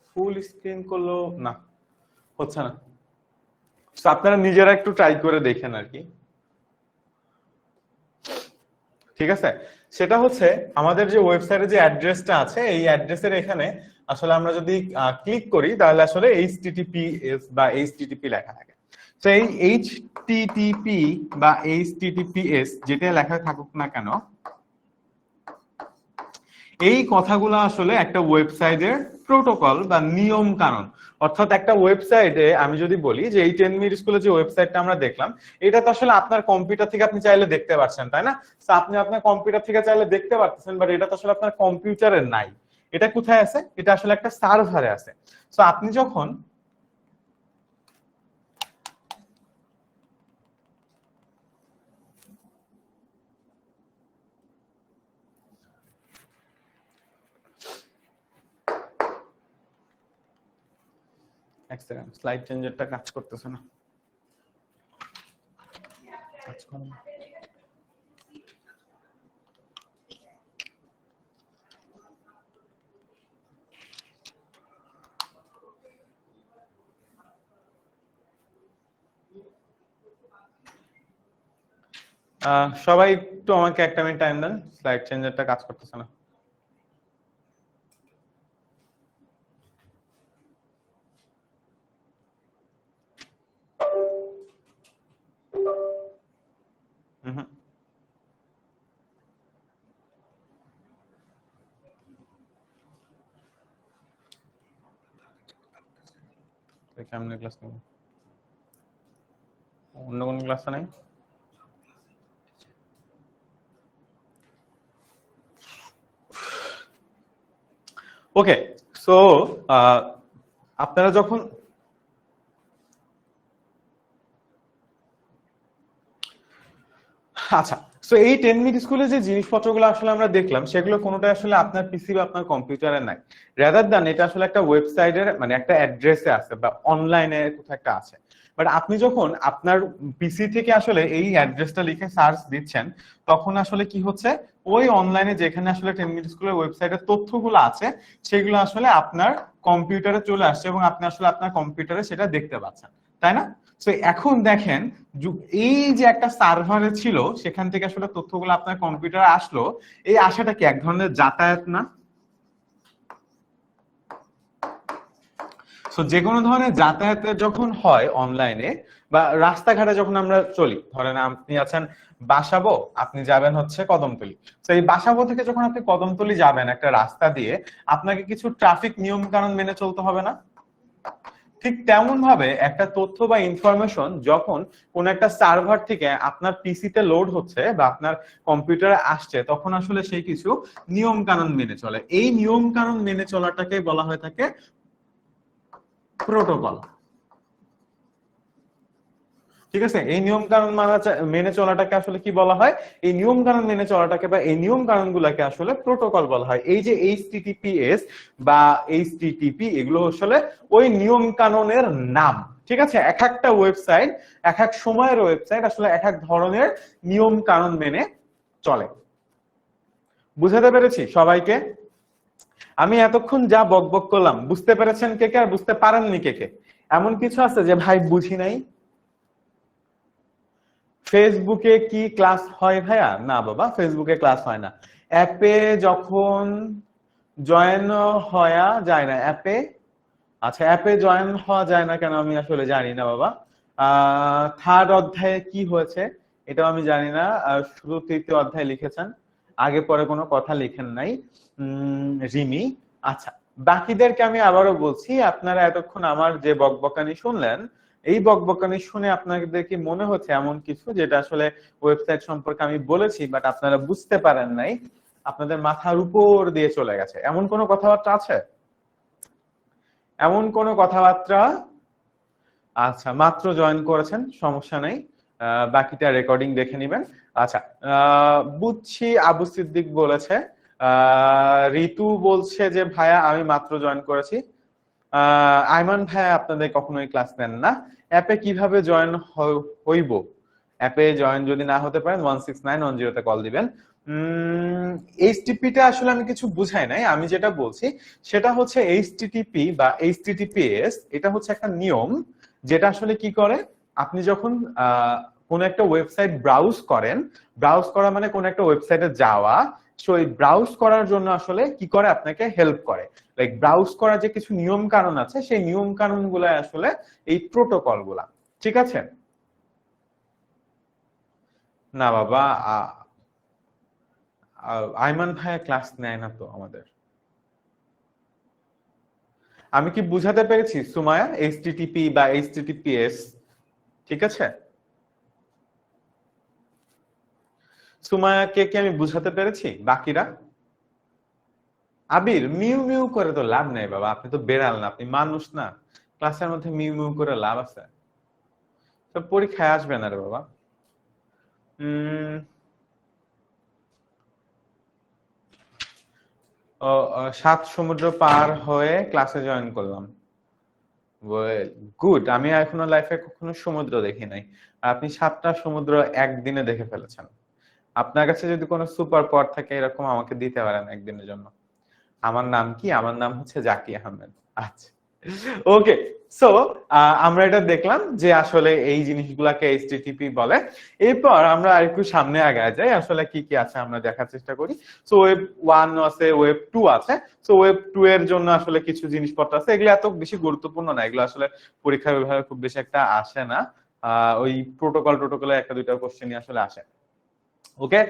ফুল স্ক্রিন করলেও না, হচ্ছে না। So, আপনারা নিজেরা একটু ট্রাই করে দেখেন আর কি, ঠিক আছে? সেটা হচ্ছে আমাদের যে ওয়েবসাইটে যে অ্যাড্রেসটা আছে এই অ্যাড্রেসের এখানে আসলে আমরা যদি ক্লিক করি তাহলে আসলে এইচটিটিপিএস বা এইচটিটিপি লেখা থাকে। তো এই এইচটিটিপি বা এইচটিটিপিএস যেটা লেখা থাকুক না কেন, এই কথাগুলো আসলে একটা ওয়েবসাইটের প্রোটোকল বা নিয়ম কানুন। অর্থাৎ একটা ওয়েবসাইটে আমি যদি বলি যে এই 10 মিনিট স্কুলে যে ওয়েবসাইটটা আমরা দেখলাম, এটা তো আসলে আপনার কম্পিউটার থেকে আপনি চাইলে দেখতে পাচ্ছেন, তাই না? তো আপনি আপনার কম্পিউটার থেকে চাইলে দেখতে পাচ্ছেন, বাট এটা তো আসলে আপনার কম্পিউটারে নাই। এটা কোথায় আছে? এটা আসলে একটা সার্ভারে আছে। তো আপনি যখন এক সেকেন্ড, স্লাইড চেঞ্জারটা কাজ করতেছে না, কাজ করে না। সবাই একটু আমাকে একটা মিনিট টাইম দেন, স্লাইড চেঞ্জারটা কাজ করতেছে না। হুম, সামনে ক্লাস নেব, অন্য কোনো ক্লাস নাই? ওকে, সো আপনারা যখন আচ্ছা, সো এই 10 মিনিট স্কুলে যে জিনিসপত্রগুলো আসলে আমরা দেখলাম সেগুলো কোনোটাই আসলে আপনার পিসি বা আপনার কম্পিউটারে নাই, রাদার দ্যান এটা আসলে একটা ওয়েবসাইটের মানে একটা অ্যাড্রেসে আছে বা অনলাইনে কোথাও একটা আছে। বাট আপনি যখন আপনার পিসি থেকে আসলে এই অ্যাড্রেসটা লিখে সার্চ দিচ্ছেন তখন আসলে কি হচ্ছে, ওই অনলাইনে যেখানে আসলে 10 মিনিট স্কুলের ওয়েবসাইটের তথ্যগুলো আছে সেগুলো আসলে আপনার কম্পিউটারে চলে আসছে এবং আপনি আসলে আপনার কম্পিউটারে সেটা দেখতে পাচ্ছেন, তাই না? তো এখন দেখেন এই যে একটা সার্ভারে ছিল সেখান থেকে আসলে তথ্যগুলো আপনার কম্পিউটারে আসলো, এই আসাটা কি এক ধরনের যাতায়াত না? সো যে কোনো ধরনের যাতায়াতে যখন হয় অনলাইনে বা রাস্তাঘাটে যখন আমরা চলি, ধরেন আপনি আছেন বাসাবো, আপনি যাবেন হচ্ছে কদমতলী, তো এই বাসাবো থেকে যখন আপনি কদমতলী যাবেন একটা রাস্তা দিয়ে, আপনাকে কিছু ট্রাফিক নিয়ম কানুন মেনে চলতে হবে না? ঠিক তেমন ভাবে একটা তথ্য বা ইনফরমেশন যখন কোন একটা সার্ভার থেকে আপনার পিসিতে লোড হচ্ছে বা আপনার কম্পিউটারে আসছে তখন আসলে সেই কিছু নিয়ম কানুন মেনে চলে, এই নিয়ম কানুন মেনে চলাটাকে বলা হয়ে থাকে প্রোটোকল। ঠিক আছে, এই নিয়ম কানুন মেনে চলাটাকে আসলে কি বলা হয়? এই নিয়ম কানুন মেনে চলাটাকে বা এই নিয়ম কানুন গুলাকে আসলে প্রোটোকল বলা হয়। এই যে এইচটিটিপিএস বা এইচটিটিপি এগুলো আসলে ওই নিয়ম কানুনের নাম। ঠিক আছে, এক একটা ওয়েবসাইট এক এক সময়ের ওয়েবসাইট আসলে এক এক ধরনের নিয়ম কানুন মেনে চলে। বুঝাতে পেরেছি সবাইকে? আমি এতক্ষণ যা বকবক করলাম বুঝতে পেরেছেন কে কে আর বুঝতে পারেননি কে কে? এমন কিছু আছে যে ভাই বুঝি নাই? ফেসবুকে কি ক্লাস হয় ভাইয়া? না বাবা, ফেসবুকে ক্লাস হয় না। অ্যাপে যখন জয়েন হওয়া যায় না অ্যাপে? আচ্ছা, অ্যাপে জয়েন হওয়া যায় না কেন আমি আসলে জানি না বাবা। থার্ড অধ্যায়ে কি হয়েছে এটাও আমি জানি না। শুধু তৃতীয় অধ্যায় লিখেছেন, আগে পরে কোনো কথা লিখেন নাই রিমি। আচ্ছা, বাকিদেরকে আমি আবারও বলছি, আপনারা এতক্ষণ আমার যে বকবকানি শুনলেন এই বকবকানি শুনে আপনাদের কি মনে হচ্ছে এমন কিছু যেটা আসলে ওয়েবসাইট সম্পর্কে আমি বলেছি বাট আপনারা বুঝতে পারেন নাই, আপনাদের মাথার উপর দিয়ে চলে গেছে, এমন কোনো কথাবার্তা আছে? এমন কোনো কথাবার্তা? আচ্ছা, মাত্র জয়েন করেছেন, সমস্যা নেই, বাকিটা রেকর্ডিং দেখে নেবেন। আচ্ছা, বুঝছি আবু সিদ্দিক বলেছে। ঋতু বলছে যে ভাইয়া আমি মাত্র জয়েন করেছি। আইমান ভাইয়া আপনাদের কখনোই ক্লাস নেন না। অ্যাপে কিভাবে জয়েন হইব? অ্যাপে জয়েন যদি না হতে পারেন 16910 তে কল দিবেন। এইচটিপিটা আসলে আমি কিছু বুঝাই নাই, আমি যেটা বলছি সেটা হচ্ছে এইচটিটিপি বা এইচটিটিপিএস এটা হচ্ছে একটা নিয়ম যেটা আসলে কি করে, আপনি যখন কোন একটা ওয়েবসাইট ব্রাউজ করেন, ব্রাউজ করা মানে কোন একটা ওয়েবসাইটে যাওয়া, সো এই ব্রাউজ করার জন্য আসলে কি করে আপনাকে হেল্প করে, লাইক ব্রাউজ করার যে কিছু নিয়ম কানুন আছে সেই নিয়ম কানুন গুলা আসলে এই প্রোটোকল গুলা। ঠিক আছে? না বাবা, আইমান ভাইয়া ক্লাস নেয় না তো আমাদের। আমি কি বুঝাতে পেরেছি সুমায়া? এইচটিটিপি বা এইচটিটিপিএস, ঠিক আছে? সুমায়াকে কি আমি বুঝাতে পেরেছি? বাকিরা? আবির মিউ মিউ করে তো লাভ নেই বাবা, আপনি তো বেড়াল না, আপনি মানুষ না, ক্লাসের মধ্যে মিউ মিউ করে লাভ আছে? তো পরীক্ষায় আসবে না রে বাবা। উম 7 সমুদ্র পার হয়ে ক্লাসে জয়েন করলাম। গুড, আমি এখনো লাইফে কখনো সমুদ্র দেখি নাই, আপনি 7টা সমুদ্র একদিনে দেখে ফেলেছেন। আপনার কাছে যদি কোনো সুপার পাওয়ার থাকে এরকম আমাকে দিতে পারেন একদিনের জন্য। আমার নাম কি? আমার নাম হচ্ছে জাকি আহমেদ। আচ্ছা, ওকে। সো আমরা এটা দেখলাম যে আসলে এই জিনিসগুলাকে এইচটিটিপি বলে। এরপর আমরা আরেকটু সামনে আগায় যাই, আসলে কি কি আছে আমরা দেখার চেষ্টা করি। সো ওয়েব 1 আছে, ওয়েব 2 আছে। সো ওয়েব 2 এর জন্য আসলে কিছু জিনিসপত্র আছে, এগুলো এত বেশি গুরুত্বপূর্ণ না, এগুলো আসলে পরীক্ষা বিভাগে খুব বেশি একটা আসে না। ওই প্রোটোকলে একটা দুইটা কোশ্চেনই আসলে আসে। ওকে,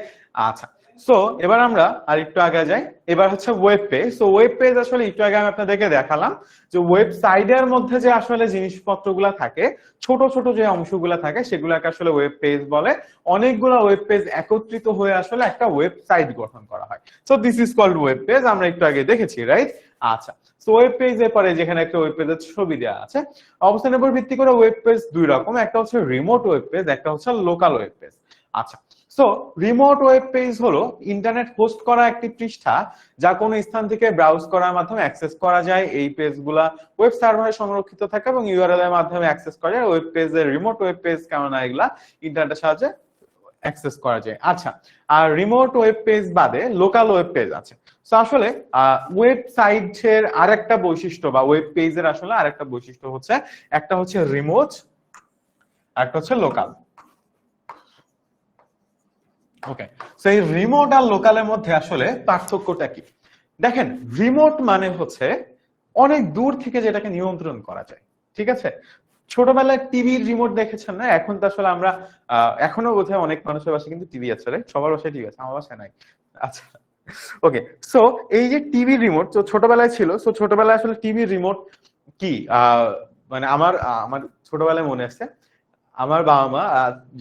আচ্ছা। সো এবার আমরা আর একটু আগে যাই, এবার হচ্ছে web page. So web page আসলে একটু আগে আমি আপনাদেরকে দেখালাম যে ওয়েবসাইটের মধ্যে যে আসলে জিনিসপত্রগুলো থাকে, ছোট ছোট যে অংশগুলো থাকে সেগুলোকে আসলে ওয়েব পেজ বলে। অনেকগুলো ওয়েব পেজ একত্রিত হয়ে আসলে একটা ওয়েবসাইট গঠন করা হয়। So this is called web page, আমরা একটু আগে দেখেছি, রাইট? আচ্ছা, সো ওয়েব পেজের পরে যেখানে একটা ওয়েব পেজের ছবি দেওয়া আছে, অবস্থানের উপর ভিত্তি করে ওয়েব পেজ দুই রকম, একটা হচ্ছে রিমোট ওয়েব পেজ, একটা হচ্ছে লোকাল ওয়েব পেজ। আচ্ছা, সো রিমোট ওয়েব পেজ হলো ইন্টারনেট হোস্ট করা একটি পৃষ্ঠা যা কোনো স্থান থেকে ব্রাউজ করার মাধ্যমে অ্যাক্সেস করা যায়। এই পেজগুলা ওয়েব সার্ভারে সংরক্ষিত থাকে এবং ইউআরএল এর মাধ্যমে অ্যাক্সেস করা যায়। ওয়েব পেজের রিমোট ওয়েব পেজ কেননা এগুলা ইন্টারনেটের সাহায্যে অ্যাক্সেস করা যায়। আচ্ছা, আর রিমোট ওয়েব পেজ বাদে লোকাল ওয়েব পেজ আছে। তো আসলে ওয়েবসাইটের আরেকটা বৈশিষ্ট্য বা ওয়েব পেজের আসলে আরেকটা বৈশিষ্ট্য হচ্ছে, একটা হচ্ছে রিমোট, একটা হচ্ছে লোকাল। ওকে, সো এই রিমোট আর লোকালের মধ্যে আসলে পার্থক্যটা কি? দেখেন, রিমোট মানে হচ্ছে অনেক দূর থেকে যেটাকে নিয়ন্ত্রণ করা যায়, ঠিক আছে? ছোটবেলায় টিভির রিমোট দেখেছেন না? এখন তো আসলে আমরা এখনো বোধহয় অনেক মানুষের বাসায় কিন্তু টিভি আছে, রাইট? সবার বাসায় টিভি আছে, আমার বাসায় নাই। আচ্ছা, ওকে, সো এই যে টিভি রিমোট তো ছোটবেলায় ছিল। সো ছোটবেলায় আসলে টিভির রিমোট কি মানে আমার আমার ছোটবেলায় মনে আছে, আমার বাবা মা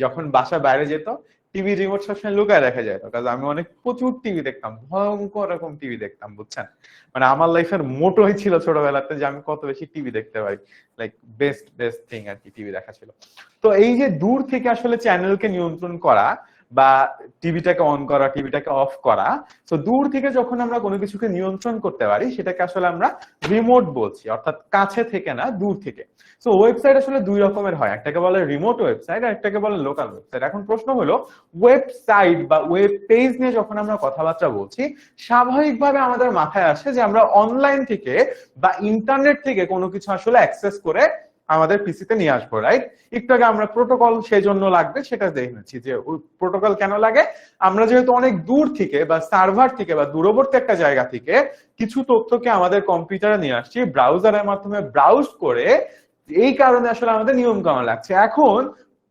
যখন বাসা বাইরে যেত, টিভি রিমোট সবসময় লুকায় রাখা যেত, কারণ আমি অনেক প্রচুর টিভি দেখতাম, ভয়ঙ্কর রকম টিভি দেখতাম, বুঝছেন? মানে আমার লাইফের মোটোই ছিল ছোটবেলাতে যে আমি কত বেশি টিভি দেখতে পারি, লাইক বেস্ট বেস্ট থিং আর কি টিভি দেখা ছিল। তো এই যে দূর থেকে আসলে চ্যানেলকে নিয়ন্ত্রণ করা বা টিভিটাকে অন করা, টিভিটাকে অফ করা, তো দূর থেকে যখন আমরা কোনো কিছুকে নিয়ন্ত্রণ করতে পারি সেটাকে আসলে আমরা রিমোট বলছি, অর্থাৎ কাছে থেকে না, দূর থেকে। সো ওয়েবসাইট আসলে দুই রকমের হয়, একটাকে বলে রিমোট ওয়েবসাইট আর একটাকে বলে লোকাল ওয়েবসাইট। এখন প্রশ্ন হলো, ওয়েবসাইট বা ওয়েব পেজ নিয়ে যখন আমরা কথাবার্তা বলছি, স্বাভাবিকভাবে আমাদের মাথায় আসে যে আমরা অনলাইন থেকে বা ইন্টারনেট থেকে কোনো কিছু আসলে অ্যাক্সেস করে আমাদের পিসিতে নিয়ে আসবো, রাইট? একটু আগে আমরা প্রোটোকল সেই জন্য লাগবে সেটা দেখেছি, যে প্রোটোকল কেন লাগে। আমরা যেহেতু অনেক দূর থেকে বা সার্ভার থেকে বা দূরবর্তী একটা জায়গা থেকে কিছু তথ্যকে আমাদের কম্পিউটারে নিয়ে আসছি ব্রাউজারের মাধ্যমে ব্রাউজ করে, এই কারণে আসলে আমাদের নিয়ম কানুন লাগছে। এখন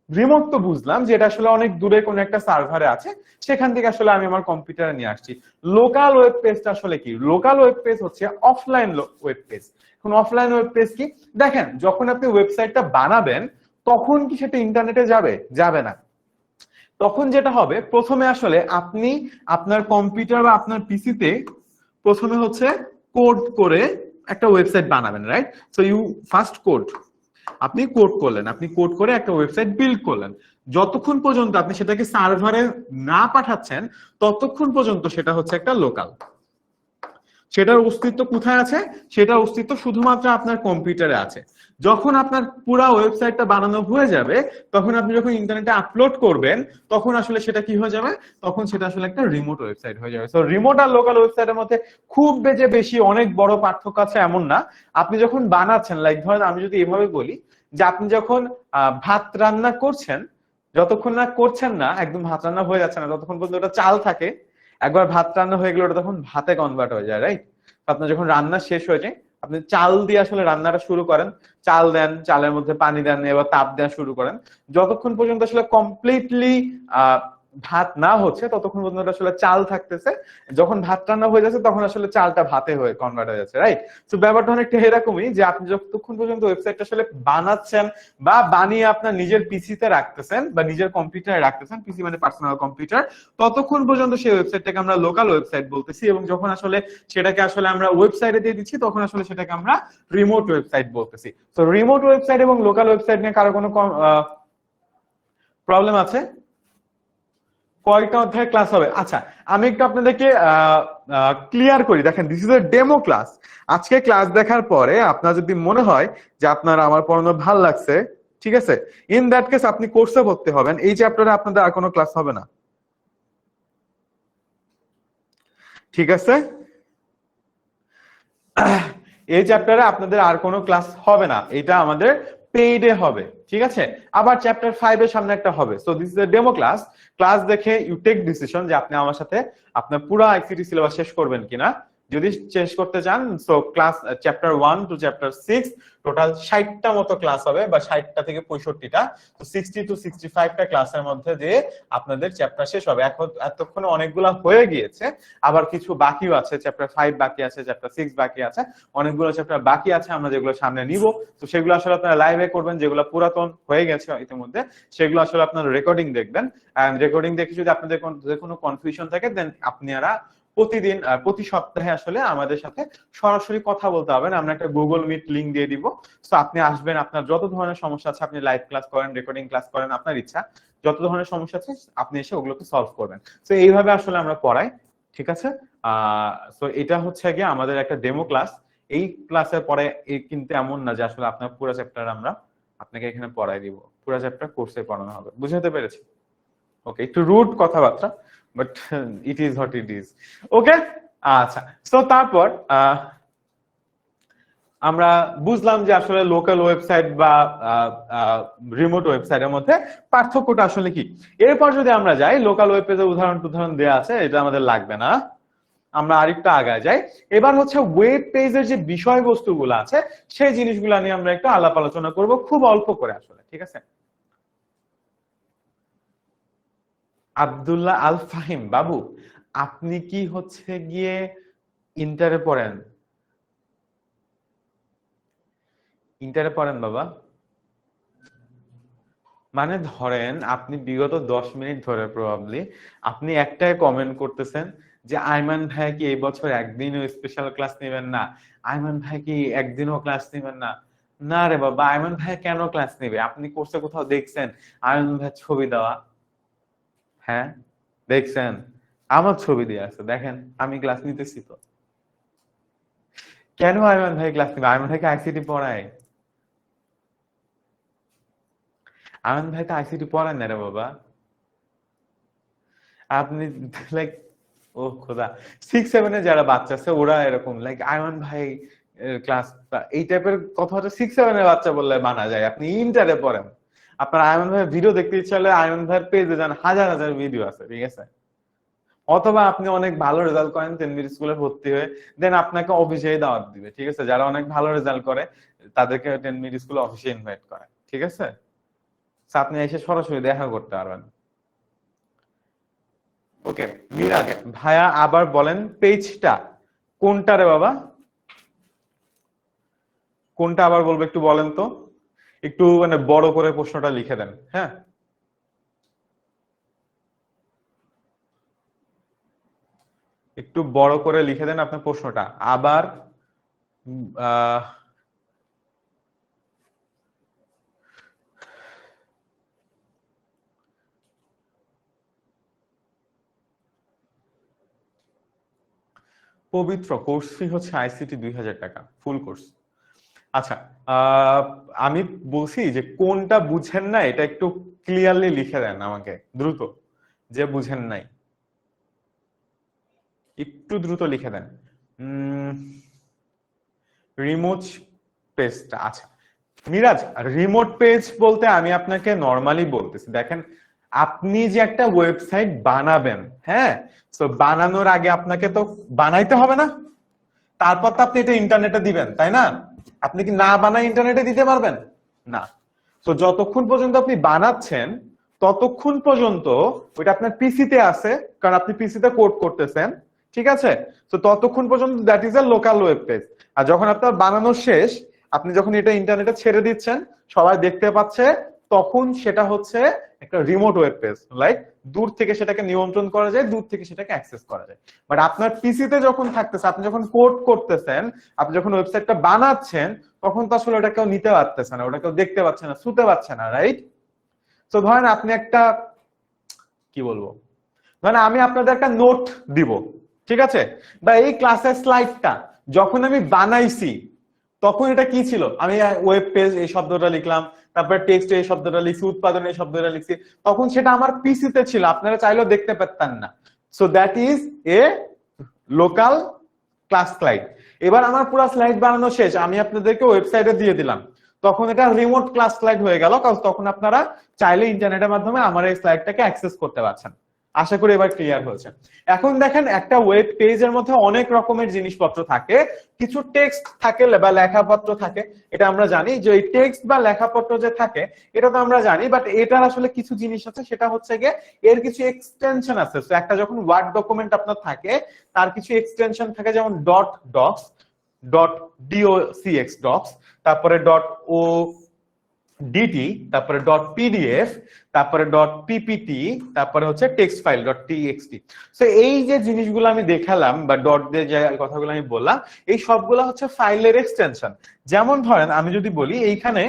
রিমোট তো বুঝলাম যে এটা আসলে অনেক দূরে কোনো একটা সার্ভারে আছে, সেখান থেকে আসলে আমি আমার কম্পিউটারে নিয়ে আসছি। লোকাল ওয়েব পেজটা আসলে কি? লোকাল ওয়েব পেজ হচ্ছে অফলাইন ওয়েব পেজ। এখন অফলাইন ওয়েব পেজ কি? দেখেন, যখন আপনি ওয়েবসাইটটা বানাবেন তখন কি সেটা ইন্টারনেটে যাবে? যাবে না। তখন যেটা হবে, প্রথমে আসলে আপনি আপনার কম্পিউটার বা আপনার পিসিতে প্রথমে হচ্ছে কোড করে একটা ওয়েবসাইট বানাবেন, right? So you first code, আপনি কোড করলেন, আপনি কোড করে একটা ওয়েবসাইট বিল্ড করলেন। যতক্ষণ পর্যন্ত আপনি সেটাকে সার্ভারে না পাঠাচ্ছেন ততক্ষণ পর্যন্ত সেটা হচ্ছে একটা লোকাল। সেটার অস্তিত্ব কোথায় আছে? সেটার অস্তিত্ব শুধুমাত্র আপনার কম্পিউটারে আছে। যখন আপনার পুরো ওয়েবসাইটটা বানানো হয়ে যাবে, তখন আপনি যখন ইন্টারনেটে আপলোড করবেন, তখন আসলে সেটা কি হয়ে যাবে? তখন সেটা আসলে একটা রিমোট ওয়েবসাইট হয়ে যাবে। সো রিমোট আর লোকাল ওয়েবসাইটের মধ্যে খুব বেশি অনেক বড় পার্থক্য আছে এমন না। আপনি যখন বানাচ্ছেন, লাইক ধরেন আমি যদি এভাবে বলি যে আপনি যখন ভাত রান্না করছেন, যতক্ষণ না করছেন না একদম ভাত রান্না হয়ে যাচ্ছে না, ততক্ষণ পর্যন্ত ওটা চাল থাকে। একবার ভাত রান্না হয়ে গেলে ওটা তখন ভাতে কনভার্ট হয়ে যায়, রাইট? আপনার যখন রান্না শেষ হয়ে যায়, আপনি চাল দিয়ে আসলে রান্নাটা শুরু করেন, চাল দেন, চালের মধ্যে পানি দেন, এবার তাপ দেওয়া শুরু করেন। যতক্ষণ পর্যন্ত আসলে কমপ্লিটলি ভাত না হচ্ছে ততক্ষণ পর্যন্ত আসলে চাল থাকতেছে। যখন ভাত রান্না হয়ে যাচ্ছে তখন আসলে চালটা ভাতে হয়ে কনভার্ট হয়ে যাচ্ছে, রাইট? তো ব্যাপারটা অনেকটা এরকমই, যে আপনি যতক্ষণ পর্যন্ত ওয়েবসাইটটা আসলে বানাচ্ছেন বা বানিয়ে আপনার নিজের পিসিতে রাখতেছেন বা নিজের কম্পিউটারে রাখতেছেন, পিসি মানে পার্সোনাল কম্পিউটার, ততক্ষণ পর্যন্ত সেই ওয়েবসাইটটাকে আমরা লোকাল ওয়েবসাইট বলতেছি। এবং যখন আসলে সেটাকে আসলে আমরা ওয়েবসাইটে দিয়ে দিচ্ছি তখন আসলে সেটাকে আমরা রিমোট ওয়েবসাইট বলতেছি। তো রিমোট ওয়েবসাইট এবং লোকাল ওয়েবসাইট নিয়ে কারো কোনো প্রবলেম আছে? কয়েকটা অধ্যায় ক্লাস হবে? আচ্ছা, আমি একটু আপনাদেরকে ক্লিয়ার করি। দেখেন, this is a demo class. আজকে ক্লাস দেখার পরে আপনার যদি মনে হয় যে আপনার আমার পড়ানো ভালো লাগছে, ঠিক আছে, ইন দ্যাট কেস আপনি কোর্সে ভর্তি হবেন। এই চ্যাপ্টারে আপনাদের আর কোনো ক্লাস হবে না, ঠিক আছে? এই চ্যাপ্টারে আপনাদের আর কোনো ক্লাস হবে না, এটা আমাদের পেইডে হবে, ঠিক আছে? আবার চ্যাপ্টার 5 এর সামনে একটা হবে। So this is a demo class. Class দেখে ইউ টেক ডিসিশন যে আপনি আমার সাথে আপনার পুরো আইসিটি সিলেবাস শেষ করবেন কিনা। যদি শেষ করতে চান so class chapter 1 to chapter 6 total 60টা মতো ক্লাস হবে বা 60টা থেকে 65টা, তো 60 টু 65টা ক্লাসের মধ্যে যে আপনাদের চ্যাপ্টার শেষ হবে। এখন এতক্ষণে অনেকগুলো হয়ে গিয়েছে, আবার কিছু বাকিও আছে, চ্যাপ্টার 5 বাকি আছে, চ্যাপ্টার 6 বাকি আছে, অনেকগুলো চ্যাপ্টার বাকি আছে আমরা যেগুলো সামনে নিব। তো সেগুলো আসলে আপনারা লাইভে করবেন, যেগুলো পুরাতন হয়ে গেছে ইতিমধ্যে সেগুলো আসলে আপনারা রেকর্ডিং দেখবেন। এন্ড রেকর্ডিং দেখে যদি আপনাদের যে কোনো কনফিউশন থাকে দেন আপনারা প্রতিদিন প্রতি সপ্তাহে আসলে আমাদের সাথে সরাসরি কথা বলতে হবে। আমরা একটা গুগল মিট লিংক দিয়ে দিব, তো আপনি আসবেন, আপনার যত ধরনের সমস্যা আছে, আপনি লাইভ ক্লাস করেন, রেকর্ডিং ক্লাস করেন, আপনার ইচ্ছা, যত ধরনের সমস্যা আছে আপনি এসে ওগুলোকে সলভ করবেন। তো এইভাবে আসলে আমরা পড়াই, ঠিক আছে। সো এটা হচ্ছে গিয়ে আমাদের একটা ডেমো ক্লাস। এই ক্লাসের পরে কিন্তু এমন না যে আসলে আপনার পুরো চ্যাপ্টার আমরা আপনাকে এখানে পড়াই দিব, পুরো চ্যাপ্টার কোর্সে পড়ানো হবে। বুঝতে পেরেছি? ওকে, একটু রুড কথাবার্তা, but it is what it is. Okay, আচ্ছা। তো তারপর আমরা বুঝলাম যে আসলে লোকাল ওয়েবসাইট বা রিমোট ওয়েবসাইটের মধ্যে পার্থক্যটা আসলে কি। এরপর যদি আমরা যাই, লোকাল ওয়েব পেজের উদাহরণ দেওয়া আছে, এটা আমাদের লাগবে না, আমরা আরেকটু আগায় যাই। এবার হচ্ছে ওয়েব পেজের যে বিষয়বস্তুগুলো আছে সেই জিনিসগুলো নিয়ে আমরা একটু আলাপ আলোচনা করব, খুব অল্প করে আসলে, ঠিক আছে। আব্দুল্লাহ আল ফাহিম বাবু, আপনি কি হচ্ছে গিয়ে ইন্টারে পড়েন? ইন্টারে পড়েন বাবা? মানে ধরেন আপনি বিগত 10 মিনিট ধরে প্রবাবলি আপনি একটাই কমেন্ট করতেছেন যে আইমান ভাই কি এই বছর একদিনও স্পেশাল ক্লাস নেবেন না, আইমান ভাই কি একদিনও ক্লাস নেবেন না। না রে বাবা, আইমান ভাই কেন ক্লাস নেবে? আপনি কোর্সে কোথাও দেখছেন আইমান ভাই ছবি দেওয়া? হ্যাঁ দেখছেন? আমার ছবি দিয়ে আছে, দেখেন আমি ক্লাস নিতেছি তো। কেন আইমান ভাই ক্লাস নেবে? আইমান ভাইকে আইসিটি পড়ায়? আইমান ভাই তো আইসিটি পড়ায় না রে বাবা। আপনি লাইক, ও খোদা, 6-7 এ যারা বাচ্চা আছে ওরা এরকম লাইক আয়মান ভাই ক্লাস, এই টাইপের কথা হচ্ছে 6-7 এর বাচ্চা বললে মানা যায়। আপনি ইন্টারে পড়েন, আপনার আয়মান ভাইয়ের ভিডিও দেখতে ইচ্ছা হলে আয়মান ভাইয়ের পেজে যান, হাজার হাজার ভিডিও আছে, ঠিক আছে। অথবা আপনি অনেক ভালো রেজাল্ট করেন তেনজির স্কুলে ভর্তি হয়ে, দেন আপনাকে অফিসে দাওয়াত দিবে, ঠিক আছে। যারা অনেক ভালো রেজাল্ট করে তাদেরকে তেনজির স্কুলে অফিসে ইনভাইট করে, ঠিক আছে। আপনি এসে সরাসরি দেখা করতে পারবেন। ওকে মিরাজ ভাইয়া, আবার বলেন পেজটা কোনটা রে বাবা? কোনটা আবার বলবো একটু বলেন তো, একটু মানে বড় করে প্রশ্নটা লিখে দেন। হ্যাঁ, একটু বড় করে লিখে দেন আপনার প্রশ্নটা আবার। আহ পবিত্র কোর্স ফি হচ্ছে আইসিটি 2000 টাকা ফুল কোর্স। আচ্ছা, আমি বলছি যে কোনটা বুঝেন না এটা একটু ক্লিয়ারলি লিখে দেন আমাকে দ্রুত, যে বুঝেন নাই একটু দ্রুত লিখে দেন। রিমোট পেজটা, আচ্ছা মিরাজ, রিমোট পেজ বলতে আমি আপনাকে নরমালি বলতেছি, দেখেন আপনি যে একটা ওয়েবসাইট বানাবেন, হ্যাঁ, তো বানানোর আগে আপনাকে তো বানাইতে হবে না, তারপর তো আপনি এটা ইন্টারনেটে দিবেন, তাই না? আপনি কি না বানাই ইন্টারনেটে দিতে পারবেন? না। তো যতক্ষণ পর্যন্ত আপনি বানাচ্ছেন ততক্ষণ পর্যন্ত ওইটা আপনার পিসিতে আছে, কারণ আপনি পিসিতে কোড করতেছেন, ঠিক আছে। তো ততক্ষণ পর্যন্ত that is a local web page. আর যখন আপনার বানানো শেষ, আপনি যখন এটা ইন্টারনেটে ছেড়ে দিচ্ছেন, সবাই দেখতে পাচ্ছে, তখন সেটা হচ্ছে একটা রিমোট ওয়েব পেজ। লাইক দূর থেকে সেটাকে নিয়ন্ত্রণ করা যায়, দূর থেকে সেটাকে অ্যাক্সেস করা যায়। বাট আপনার পিসিতে যখন থাকতেছে, আপনি যখন কোড করতেছেন, আপনি যখন ওয়েবসাইটটা বানাচ্ছেন, তখন তো আসলে ওটা কেউ নিতে পারতেছে না, ওটা কেউ দেখতে পাচ্ছে না, ছুতে পারছে না, রাইট? তো ধরেন আপনি একটা, কি বলবো, ধরেন আমি আপনাদের একটা নোট দিব, ঠিক আছে, বা এই ক্লাসের স্লাইডটা যখন আমি বানাইছি তখন এটা কি ছিল, আমি ওয়েব পেজ এই শব্দটা লিখলাম, তারপরে টেক্সট এই শব্দটা লিখছি, উৎপাদন এই শব্দটা লিখছি, তখন সেটা আমার পিসিতে ছিল, আপনারা চাইলেও দেখতে পারতেন না। So that is a local class slide. এবার আমার পুরো স্লাইড বানানো শেষ, আমি আপনাদেরকে ওয়েবসাইটে দিয়ে দিলাম, তখন এটা রিমোট ক্লাস স্লাইড হয়ে গেল, কারণ তখন আপনারা চাইলে ইন্টারনেটের মাধ্যমে আমার এই স্লাইডটাকে অ্যাক্সেস করতে পারছেন। আশা করি এবার ক্লিয়ার হয়েছে। এখন দেখেন একটা ওয়েব পেজের মধ্যে অনেক রকমের জিনিসপত্র থাকে, কিছু টেক্সট থাকে বা লেখাপত্র থাকে, এটা আমরা জানি যে এই টেক্সট বা লেখাপত্র যে থাকে এটা তো আমরা জানি, বাট এটার আসলে কিছু জিনিস আছে, সেটা হচ্ছে গিয়ে এর কিছু এক্সটেনশন আছে। তো একটা যখন ওয়ার্ড ডকুমেন্ট আপনার থাকে তার কিছু এক্সটেনশন থাকে, যেমন dot docs, dot DOCX docs, তারপরে ডট ও ডিটি, তারপরে ডট পিডিএফ, তারপরে ডট পিপিটি, তারপরে হচ্ছে টেক্সট ফাইল ডট টিএক্সটি। তো এই যে জিনিসগুলো আমি দেখালাম বা ডট দিয়ে যে কথাগুলো আমি বললাম, এই সবগুলো হচ্ছে ফাইলের এক্সটেনশন। যেমন ধরেন আমি যদি বলি এইখানে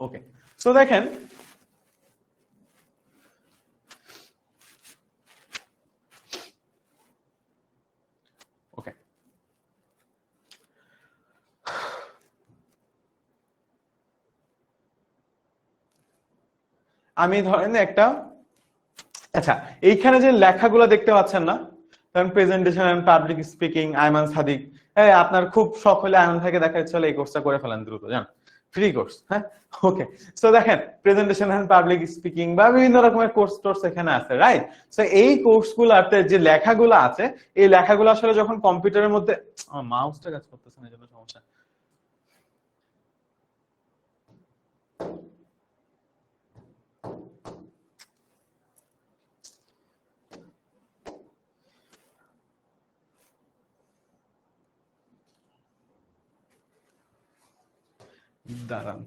ওকে, তো দেখেন ওকে, আমি ধরেন একটা, আচ্ছা এইখানে যে লেখাগুলো দেখতে পাচ্ছেন না, কারণ presentation and public speaking, Aiman Sadiq, হ্যাঁ আপনার খুব শখ হলে আইমান থেকে দেখা চলে এই কোর্সটা করে ফেলেন দ্রুত, জান ফ্রি কোর্স। হ্যাঁ ওকে, সো দেখেন প্রেজেন্টেশন এন্ড পাবলিক স্পিকিং বা বিভিন্ন রকমের কোর্স টোর্স এখানে আছে, রাইট? সো এই কোর্সগুলোতে যে লেখাগুলো আছে, এই লেখাগুলো আসলে যখন কম্পিউটারের মধ্যে, মাউসটা কাজ করতেছে না, এই জন্য সমস্যা। দাঁড়ান,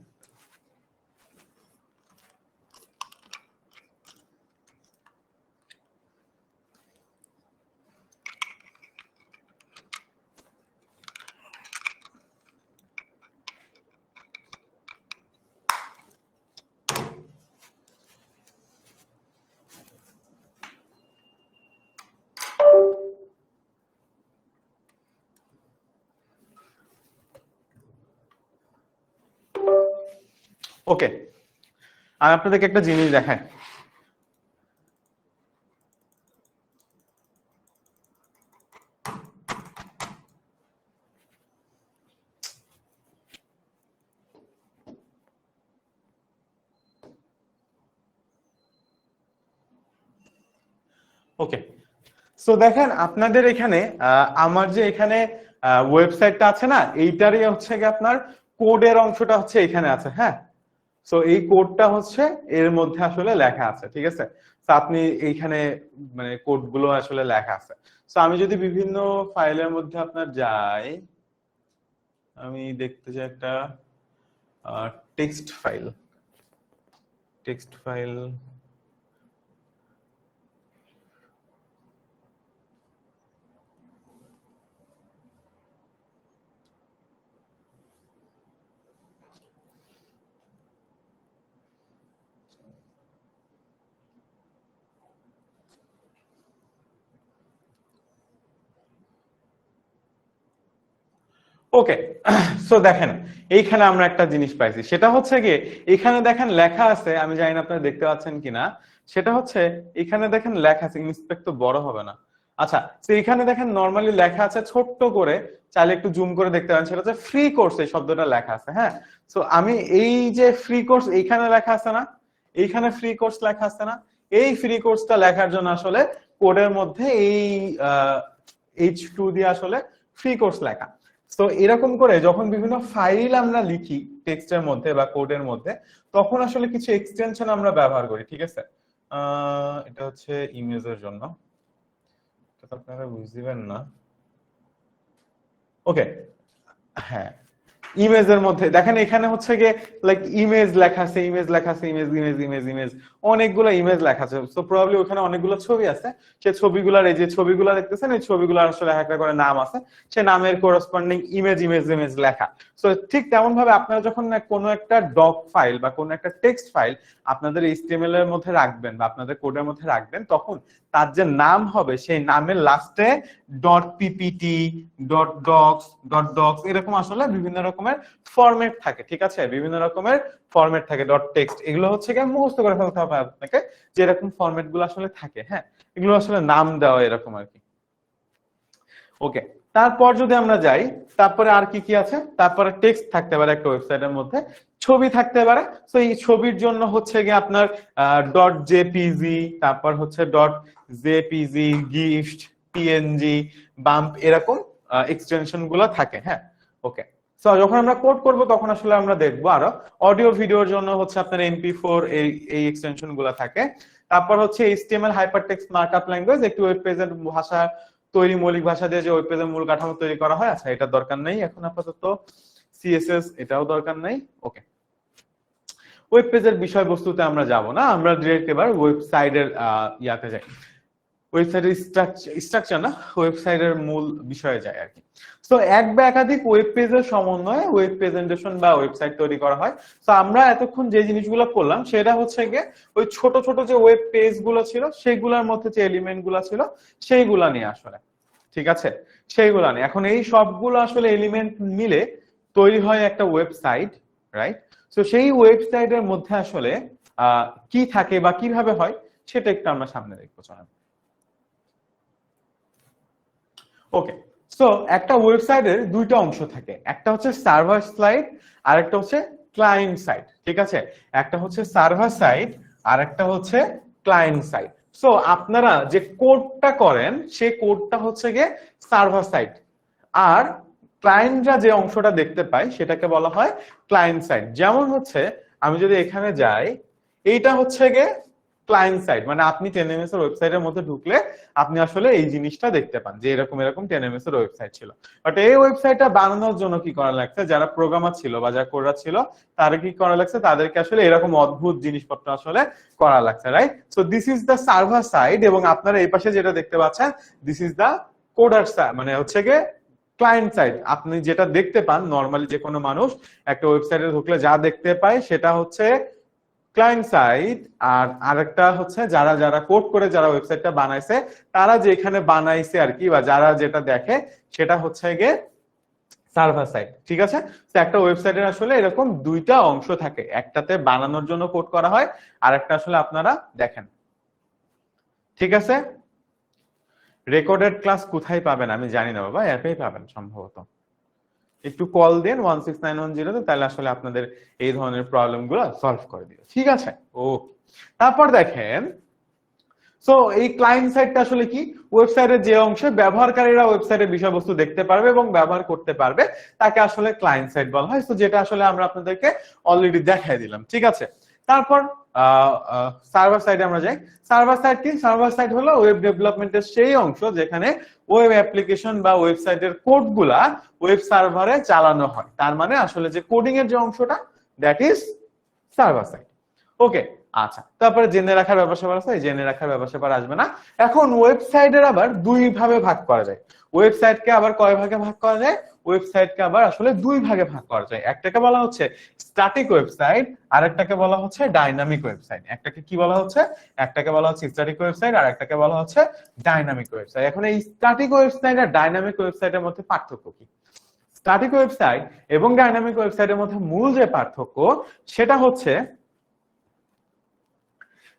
ওকে, আর আপনাদেরকে একটা জিনিস দেখায়। ওকে, সো দেখেন আপনাদের এখানে আমার যে এখানে ওয়েবসাইটটা আছে না, এইটারই হচ্ছে কি আপনার কোডের অংশটা হচ্ছে এখানে আছে, হ্যাঁ। সো এই কোডটা হচ্ছে এর মধ্যে আসলে লেখা আছে, ঠিক আছে? তো আপনি এইখানে মানে কোডগুলো আসলে লেখা আছে। সো আমি যদি বিভিন্ন ফাইলের মধ্যে আপনার যাই, আমি দেখতে চাই একটা টেক্সট ফাইল, টেক্সট ফাইল, ওকে। সো দেখেন এইখানে আমরা একটা জিনিস পাইছি, সেটা হচ্ছে কি এখানে দেখেন লেখা আছে, আমি জানি না আপনারা দেখতে পাচ্ছেন কিনা, সেটা হচ্ছে এখানে দেখেন লেখা আছে, ইন্সপেক্ট তো বড় হবে না। আচ্ছা, তো এখানে দেখেন নরমালি লেখা আছে ছোট্ট করে, চাইলে একটু জুম করে দেখতে পারেন, সেটা হচ্ছে ফ্রি কোর্স, এই শব্দটা লেখা আছে, হ্যাঁ। সো আমি এই যে ফ্রি কোর্স এইখানে লেখা আছে না, এইখানে ফ্রি কোর্স লেখা আছে না, এই ফ্রি কোর্সটা লেখার জন্য আসলে কোডের মধ্যে এই H2 দিয়ে আসলে ফ্রি কোর্স লেখা। তো এরকম করে যখন বিভিন্ন ফাইল আমরা লিখি টেক্সটের মধ্যে বা কোডের মধ্যে, তখন আসলে কিছু এক্সটেনশন আমরা ব্যবহার করি, ঠিক আছে? এটা হচ্ছে ইমেজের জন্য, এটা তো আপনারা বুঝবেন না। ওকে, হ্যাঁ ইমেজের মধ্যে দেখেন এখানে হচ্ছে গিয়ে লাইক ইমেজ লেখা আছে, ইমেজ লেখা আছে, ইমেজ ইমেজ ইমেজ ইমেজ, অনেকগুলো ইমেজ লেখা আছে। সো প্রবাবলি ওখানে অনেকগুলো ছবি আছে, সেই ছবিগুলোর এই যে ছবিগুলো দেখতেছেন, এই ছবিগুলোর আসলে একটা করে নাম আছে, সেই নামের করসপন্ডিং ইমেজ ইমেজ ইমেজ লেখা। সো ঠিক তেমন ভাবে আপনারা যখন কোনো একটা ডক ফাইল বা কোনো একটা টেক্সট ফাইল আপনাদের এইচটিএমএল এর মধ্যে রাখবেন বা আপনাদের কোডের মধ্যে রাখবেন, তখন তার যে নাম হবে সেই নামের লাস্টে dot PPT, dot docs, dot docx, এরকম আসলে বিভিন্ন রকমের ফরম্যাট থাকে, ঠিক আছে? বিভিন্ন রকমের ফরম্যাট থাকে, ডট টেক্সট, এগুলো হচ্ছে কি মুখস্থ করে ফেলতে হবে আপনাকে, যে এরকম ফরম্যাট গুলো আসলে থাকে, হ্যাঁ। এগুলো আসলে নাম দেওয়া এরকম আর কি। ওকে, তারপর যদি আমরা যাই, তারপরে আর কি কি আছে, তারপরে টেক্সট থাকতে পারে একটা ওয়েবসাইটের মধ্যে, ছবি থাকতে পারে। তো এই ছবির জন্য হচ্ছে গিয়ে আপনার ডট জেপিজি, তারপর হচ্ছে dot JPG, gift, PNG, bump, এরকম এক্সটেনশন গুলো থাকে। হ্যাঁ, ওকে। সো যখন আমরা কোড করব তখন আসলে আমরা দেখবো আরো অডিও ভিডিওর জন্য হচ্ছে আপনার এমপি4 এই এক্সটেনশন গুলো থাকে। তারপর হচ্ছে এইচটিএমএল হাইপারটেক্সট মার্কআপ ল্যাঙ্গুয়েজ, একটি ওয়েব পেজের ভাষা তৈরি, মৌলিক ভাষা দিয়ে যে ওয়েব পেজের মূল কাঠামো তৈরি করা হয়। আচ্ছা, এটা দরকার নেই এখন আপাতত। সিএসএস, এটাও দরকার নেই। ওকে, ওয়েব পেজের বিষয়বস্তুতে আমরা যাব না, আমরা ডিরেক্ট এবার ওয়েবসাইটের ইয়াতে যাই। ওয়েবসাইটের স্ট্রাকচার না, ওয়েবসাইটের মূল বিষয়ে যায় আর কি। সো এক বা একাধিক ওয়েব পেজের সমন্বয়ে ওয়েব প্রেজেন্টেশন বা ওয়েবসাইট তৈরি করা হয়। তো আমরা এতক্ষণ যে জিনিসগুলো করলাম সেটা হচ্ছে গিয়ে ওই ছোট ছোট যে ওয়েব পেজ গুলো ছিল সেগুলোর মধ্যে যে এলিমেন্ট গুলো ছিল সেইগুলা নিয়ে আসলে, ঠিক আছে, সেইগুলা নিয়ে। এখন এই সবগুলো আসলে এলিমেন্ট মিলে তৈরি হয় একটা ওয়েবসাইট, রাইট? তো সেই ওয়েবসাইটের মধ্যে আসলে কি থাকে বা কিভাবে হয় সেটা একটু আমরা সামনে দেখবো। চলেন। ওকে, সো একটা ওয়েবসাইটের দুইটা অংশ থাকে, একটা হচ্ছে সার্ভার সাইড আর একটা হচ্ছে ক্লায়েন্ট সাইড, ঠিক আছে? একটা হচ্ছে সার্ভার সাইড আর একটা হচ্ছে ক্লায়েন্ট সাইড। সো আপনারা যে কোডটা করেন সেই কোডটা হচ্ছে গিয়ে সার্ভার সাইড, আর ক্লায়েন্টরা যে অংশটা দেখতে পায় সেটাকে বলা হয় ক্লায়েন্ট সাইড। যেমন হচ্ছে আমি যদি এখানে যাই, এইটা হচ্ছে গিয়ে ক্লায়েন্ট সাইড, মানে আপনি 10ms এর ওয়েবসাইটের মধ্যে ঢুকলে আপনি আসলে এই জিনিসটা দেখতে পান যে এরকম এরকম 10ms এর ওয়েবসাইট ছিল। বাট এই ওয়েবসাইটটা বানানোর জন্য কি করা লাগছে, যারা প্রোগ্রামার ছিল বা যারা কোডার ছিল তারা কি করা লাগছে, তাদেরকে আসলে এরকম অদ্ভুত জিনিসপত্র আসলে করা লাগছে, right? So this is the server side, এবং আপনারা এই পাশে যেটা দেখতে পাচ্ছেন this is the coder side, মানে হচ্ছে গিয়ে ক্লায়েন্ট সাইড। আপনি যেটা দেখতে পান নরমালি যে কোনো মানুষ একটা ওয়েবসাইটে ঢুকলে যা দেখতে পায় সেটা হচ্ছে ক্লায়েন্ট সাইড, আর আরেকটা হচ্ছে যারা যারা কোড করে যারা ওয়েবসাইটটা বানাইছে তারা যেখানে বানাইছে আর কি, বা যারা যেটা দেখে সেটা হচ্ছে গিয়ে সার্ভার সাইড, ঠিক আছে? তো একটা ওয়েবসাইটের আসলে এরকম দুইটা অংশ থাকে, একটাতে বানানোর জন্য কোড করা হয় আর একটা আসলে আপনারা দেখেন, ঠিক আছে? রেকর্ডেড ক্লাস কোথায় পাবেন আমি জানি না বাবা, অ্যাপেই পাবেন সম্ভবত। একটু কল দেন 16910 তে, তাহলে আসলে আপনাদের এই ধরনের প্রবলেম গুলো সলভ করে দিবে, ঠিক আছে? ও, তারপর দেখেন, সো এই ক্লায়েন্ট সাইটটা আসলে কি, ওয়েবসাইটের যে অংশে ব্যবহারকারীরা ওয়েবসাইটের বিষয়বস্তু দেখতে পারবে এবং ব্যবহার করতে পারবে তাকে আসলে ক্লায়েন্ট সাইট বলা হয়। তো যেটা আসলে আমরা আপনাদেরকে অলরেডি দেখাই দিলাম, ঠিক আছে? তারপর সার্ভার সাইডে আমরা যাই। সার্ভার সাইড কি? সার্ভার সাইড হলো ওয়েব ডেভেলপমেন্টের সেই অংশ যেখানে ওয়েব অ্যাপ্লিকেশন বা ওয়েবসাইটের কোডগুলা ওয়েব সার্ভারে চালানো হয়। তার মানে আসলে যে কোডিং এর যে অংশটা, দ্যাট ইজ সার্ভার সাইড। ওকে, আচ্ছা। তারপরে জেনে রাখার ব্যাপার আছে, জেনে রাখার ব্যাপার আসবে না। এখন ওয়েবসাইটের আবার দুই ভাবে ভাগ করা যায়। ওয়েবসাইটকে আবার কয় ভাগে ভাগ করা যায়? ওয়েবসাইটকে আবার আসলে দুই ভাগে ভাগ করা যায়। একটাকে বলা হচ্ছে স্ট্যাটিক ওয়েবসাইট, আর একটাকে বলা হচ্ছে ডাইনামিক ওয়েবসাইট। একটাকে কি বলা হচ্ছে? একটাকে বলা হচ্ছে স্ট্যাটিক ওয়েবসাইট, আর একটাকে বলা হচ্ছে ডাইনামিক ওয়েবসাইট। এখন এই স্ট্যাটিক ওয়েবসাইট আর ডাইনামিক ওয়েবসাইটের মধ্যে পার্থক্য কি? স্ট্যাটিক ওয়েবসাইট এবং ডাইনামিক ওয়েবসাইটের মধ্যে মূল যে পার্থক্য সেটা হচ্ছে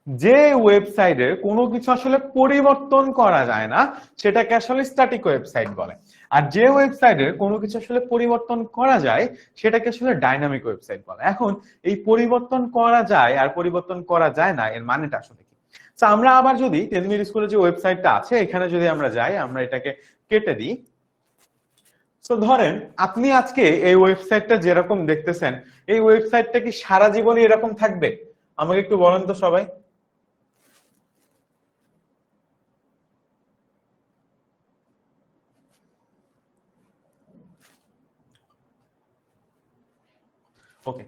যে ওয়েবসাইটে কোনো কিছু আসলে পরিবর্তন করা যায় না সেটাকে আসলে স্ট্যাটিক ওয়েবসাইট বলে, আর যে ওয়েবসাইটে কোনো কিছু আসলে পরিবর্তন করা যায় সেটাকে আসলে ডাইনামিক ওয়েবসাইট বলে। এখন এই পরিবর্তন করা যায় আর পরিবর্তন করা যায় না এর মানেটা আসলে কি? তো আমরা আবার যদি 10 মিনিট স্কুলে যে ওয়েবসাইটটা আছে এখানে যদি আমরা যাই, আমরা এটাকে কেটে দিই। তো ধরেন আপনি আজকে এই ওয়েবসাইটটা যেরকম দেখতেছেন, এই ওয়েবসাইটটা কি সারা জীবনই এরকম থাকবে? আমাকে একটু বলেন তো সবাই। ওকে,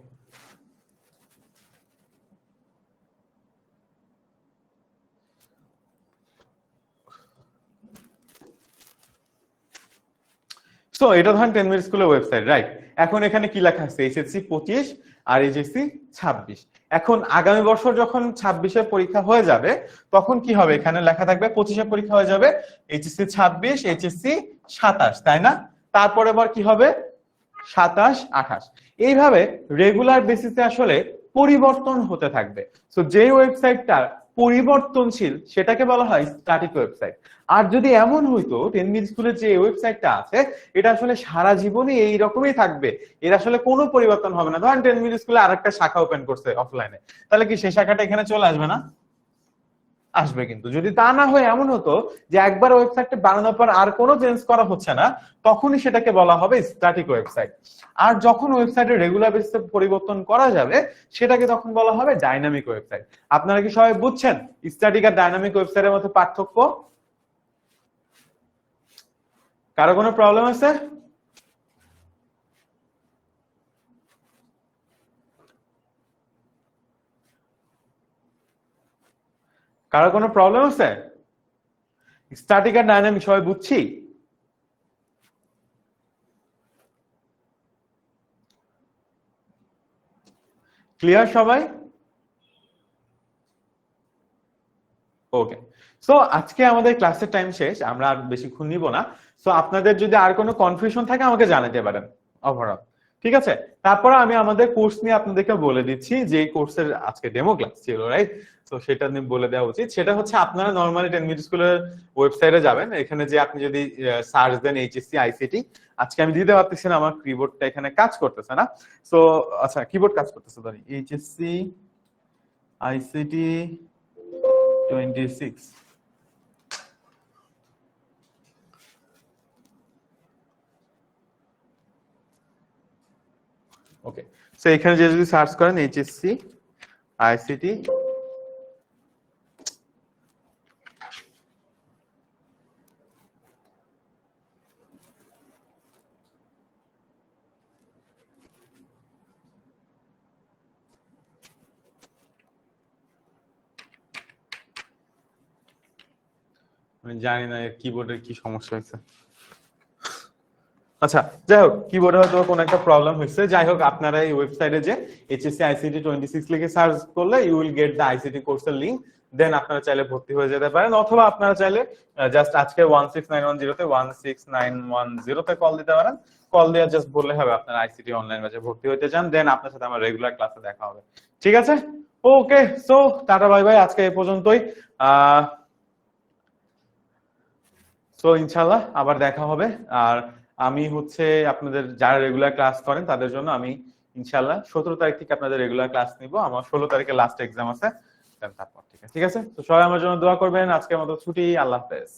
সো এটা ধরেন 10 মিনিট স্কুলের ওয়েবসাইট, রাইট? এখন এখানে কি লেখা আছে? এইচএসসি 25 আর এইচএসসি 26। এখন আগামী বছর যখন 26-এর পরীক্ষা হয়ে যাবে তখন কি হবে? এখানে লেখা থাকবে 25-এর পরীক্ষা হয়ে যাবে, এইচএসসি 26, এইচএসসি 27, তাই না? তারপরে আবার কি হবে? 27, 28। এইভাবে রেগুলার বেসিসে আসলে পরিবর্তন হতে থাকবে। সো যে ওয়েবসাইটটা পরিবর্তনশীল সেটাকে বলা হয় স্ট্যাটিক ওয়েবসাইট। আর যদি এমন হইতো 10 মিনিট স্কুলের যে ওয়েবসাইটটা আছে এটা আসলে সারা জীবনে এইরকমই থাকবে, এর আসলে কোনো পরিবর্তন হবে না, ধরেন 10 মিনিট স্কুলে আরেকটা শাখা ওপেন করছে অফলাইনে, তাহলে কি সেই শাখাটা এখানে চলে আসবে না? আসবে। কিন্তু যদি তা না হয় এমন হতো যে একবার ওয়েবসাইটটা বানানোর পর আর কোনো চেঞ্জ করা হচ্ছে না, তখনই সেটাকে বলা হবে স্ট্যাটিক ওয়েবসাইট। আর যখন ওয়েবসাইটের রেগুলার বেসিসে পরিবর্তন করা যাবে সেটাকে তখন বলা হবে ডাইনামিক ওয়েবসাইট। আপনারা কি সবাই বুঝছেন স্ট্যাটিক আর ডাইনামিক ওয়েবসাইটের মধ্যে পার্থক্য? কারো কোনো প্রবলেম আছে? কারো কোনো প্রবলেম আছে? স্ট্যাটিক আর ডাইনামিক সবাই বুঝছি? ক্লিয়ার সবাই? ওকে। সো আজকে আমাদের ক্লাসের টাইম শেষ, আমরা আর বেশিক্ষণ নিব না। সো আপনাদের যদি আর কোনো কনফিউশন থাকে আমাকে জানাতে পারেন ওভারঅল, ঠিক আছে? তারপর আমি আমাদের কোর্স নিয়ে আপনাদেরকে বলে দিচ্ছি, যে কোর্সের আজকে ডেমো ক্লাস ছিল, রাইট? তো সেটা নিয়ে বলে দেওয়া উচিত। সেটা হচ্ছে আপনারা নরমালি 10 মিনিট স্কুলের ওয়েবসাইটে যাবেন, এখানে যে আপনি যদি সার্চ দেন এইচএসসি আইসিটি, আজকে আমি দিতে পারতেছি না, আমার কিবোর্ডটা এখানে কাজ করতেছে না। সো আচ্ছা, কিবোর্ড কাজ করতেছে, সরি, এইচএসসি আইসিটি 26। ওকে। সো এখানে যে যদি সার্চ করেন এইচএসসি আইসিটি, আমি জানি না এর কিবোর্ডের কি সমস্যা হয়েছে। আচ্ছা, যাই হোক, কিবোর্ডে হয়তো কোনো একটা প্রবলেম হয়েছে। যাই হোক, আপনারা এই ওয়েবসাইটে যে এইচএসসি আইসিটি 26 লিখে সার্চ করলে you will get the ICT কোর্সের লিংক। দেন আপনারা চাইলে ভর্তি হয়ে যেতে পারেন, অথবা আপনারা চাইলে জাস্ট আজকে 16910 তে 16910 তে কল দিতে পারেন। কল দিয়ে জাস্ট বললে হবে আপনারা আইসিটি অনলাইন ব্যাচে ভর্তি হতে চান, দেন আপনার সাথে আমার রেগুলার ক্লাসে দেখা হবে, ঠিক আছে? ওকে। সো টাটা বাই বাই, আজকে এই পর্যন্তই। সো ইনশাআল্লাহ আবার দেখা হবে। আর আমি হচ্ছে আপনাদের যারা রেগুলার ক্লাস করেন তাদের জন্য আমি ইনশাআল্লাহ 17 তারিখ থেকে আপনাদের রেগুলার ক্লাস নিব। আমার 16 তারিখে লাস্ট এক্সাম আছে, তারপর ঠিক আছে? তো সবাই আমার জন্য দোয়া করবেন। আজকের মতো ছুটি, আল্লাহ হাফেজ।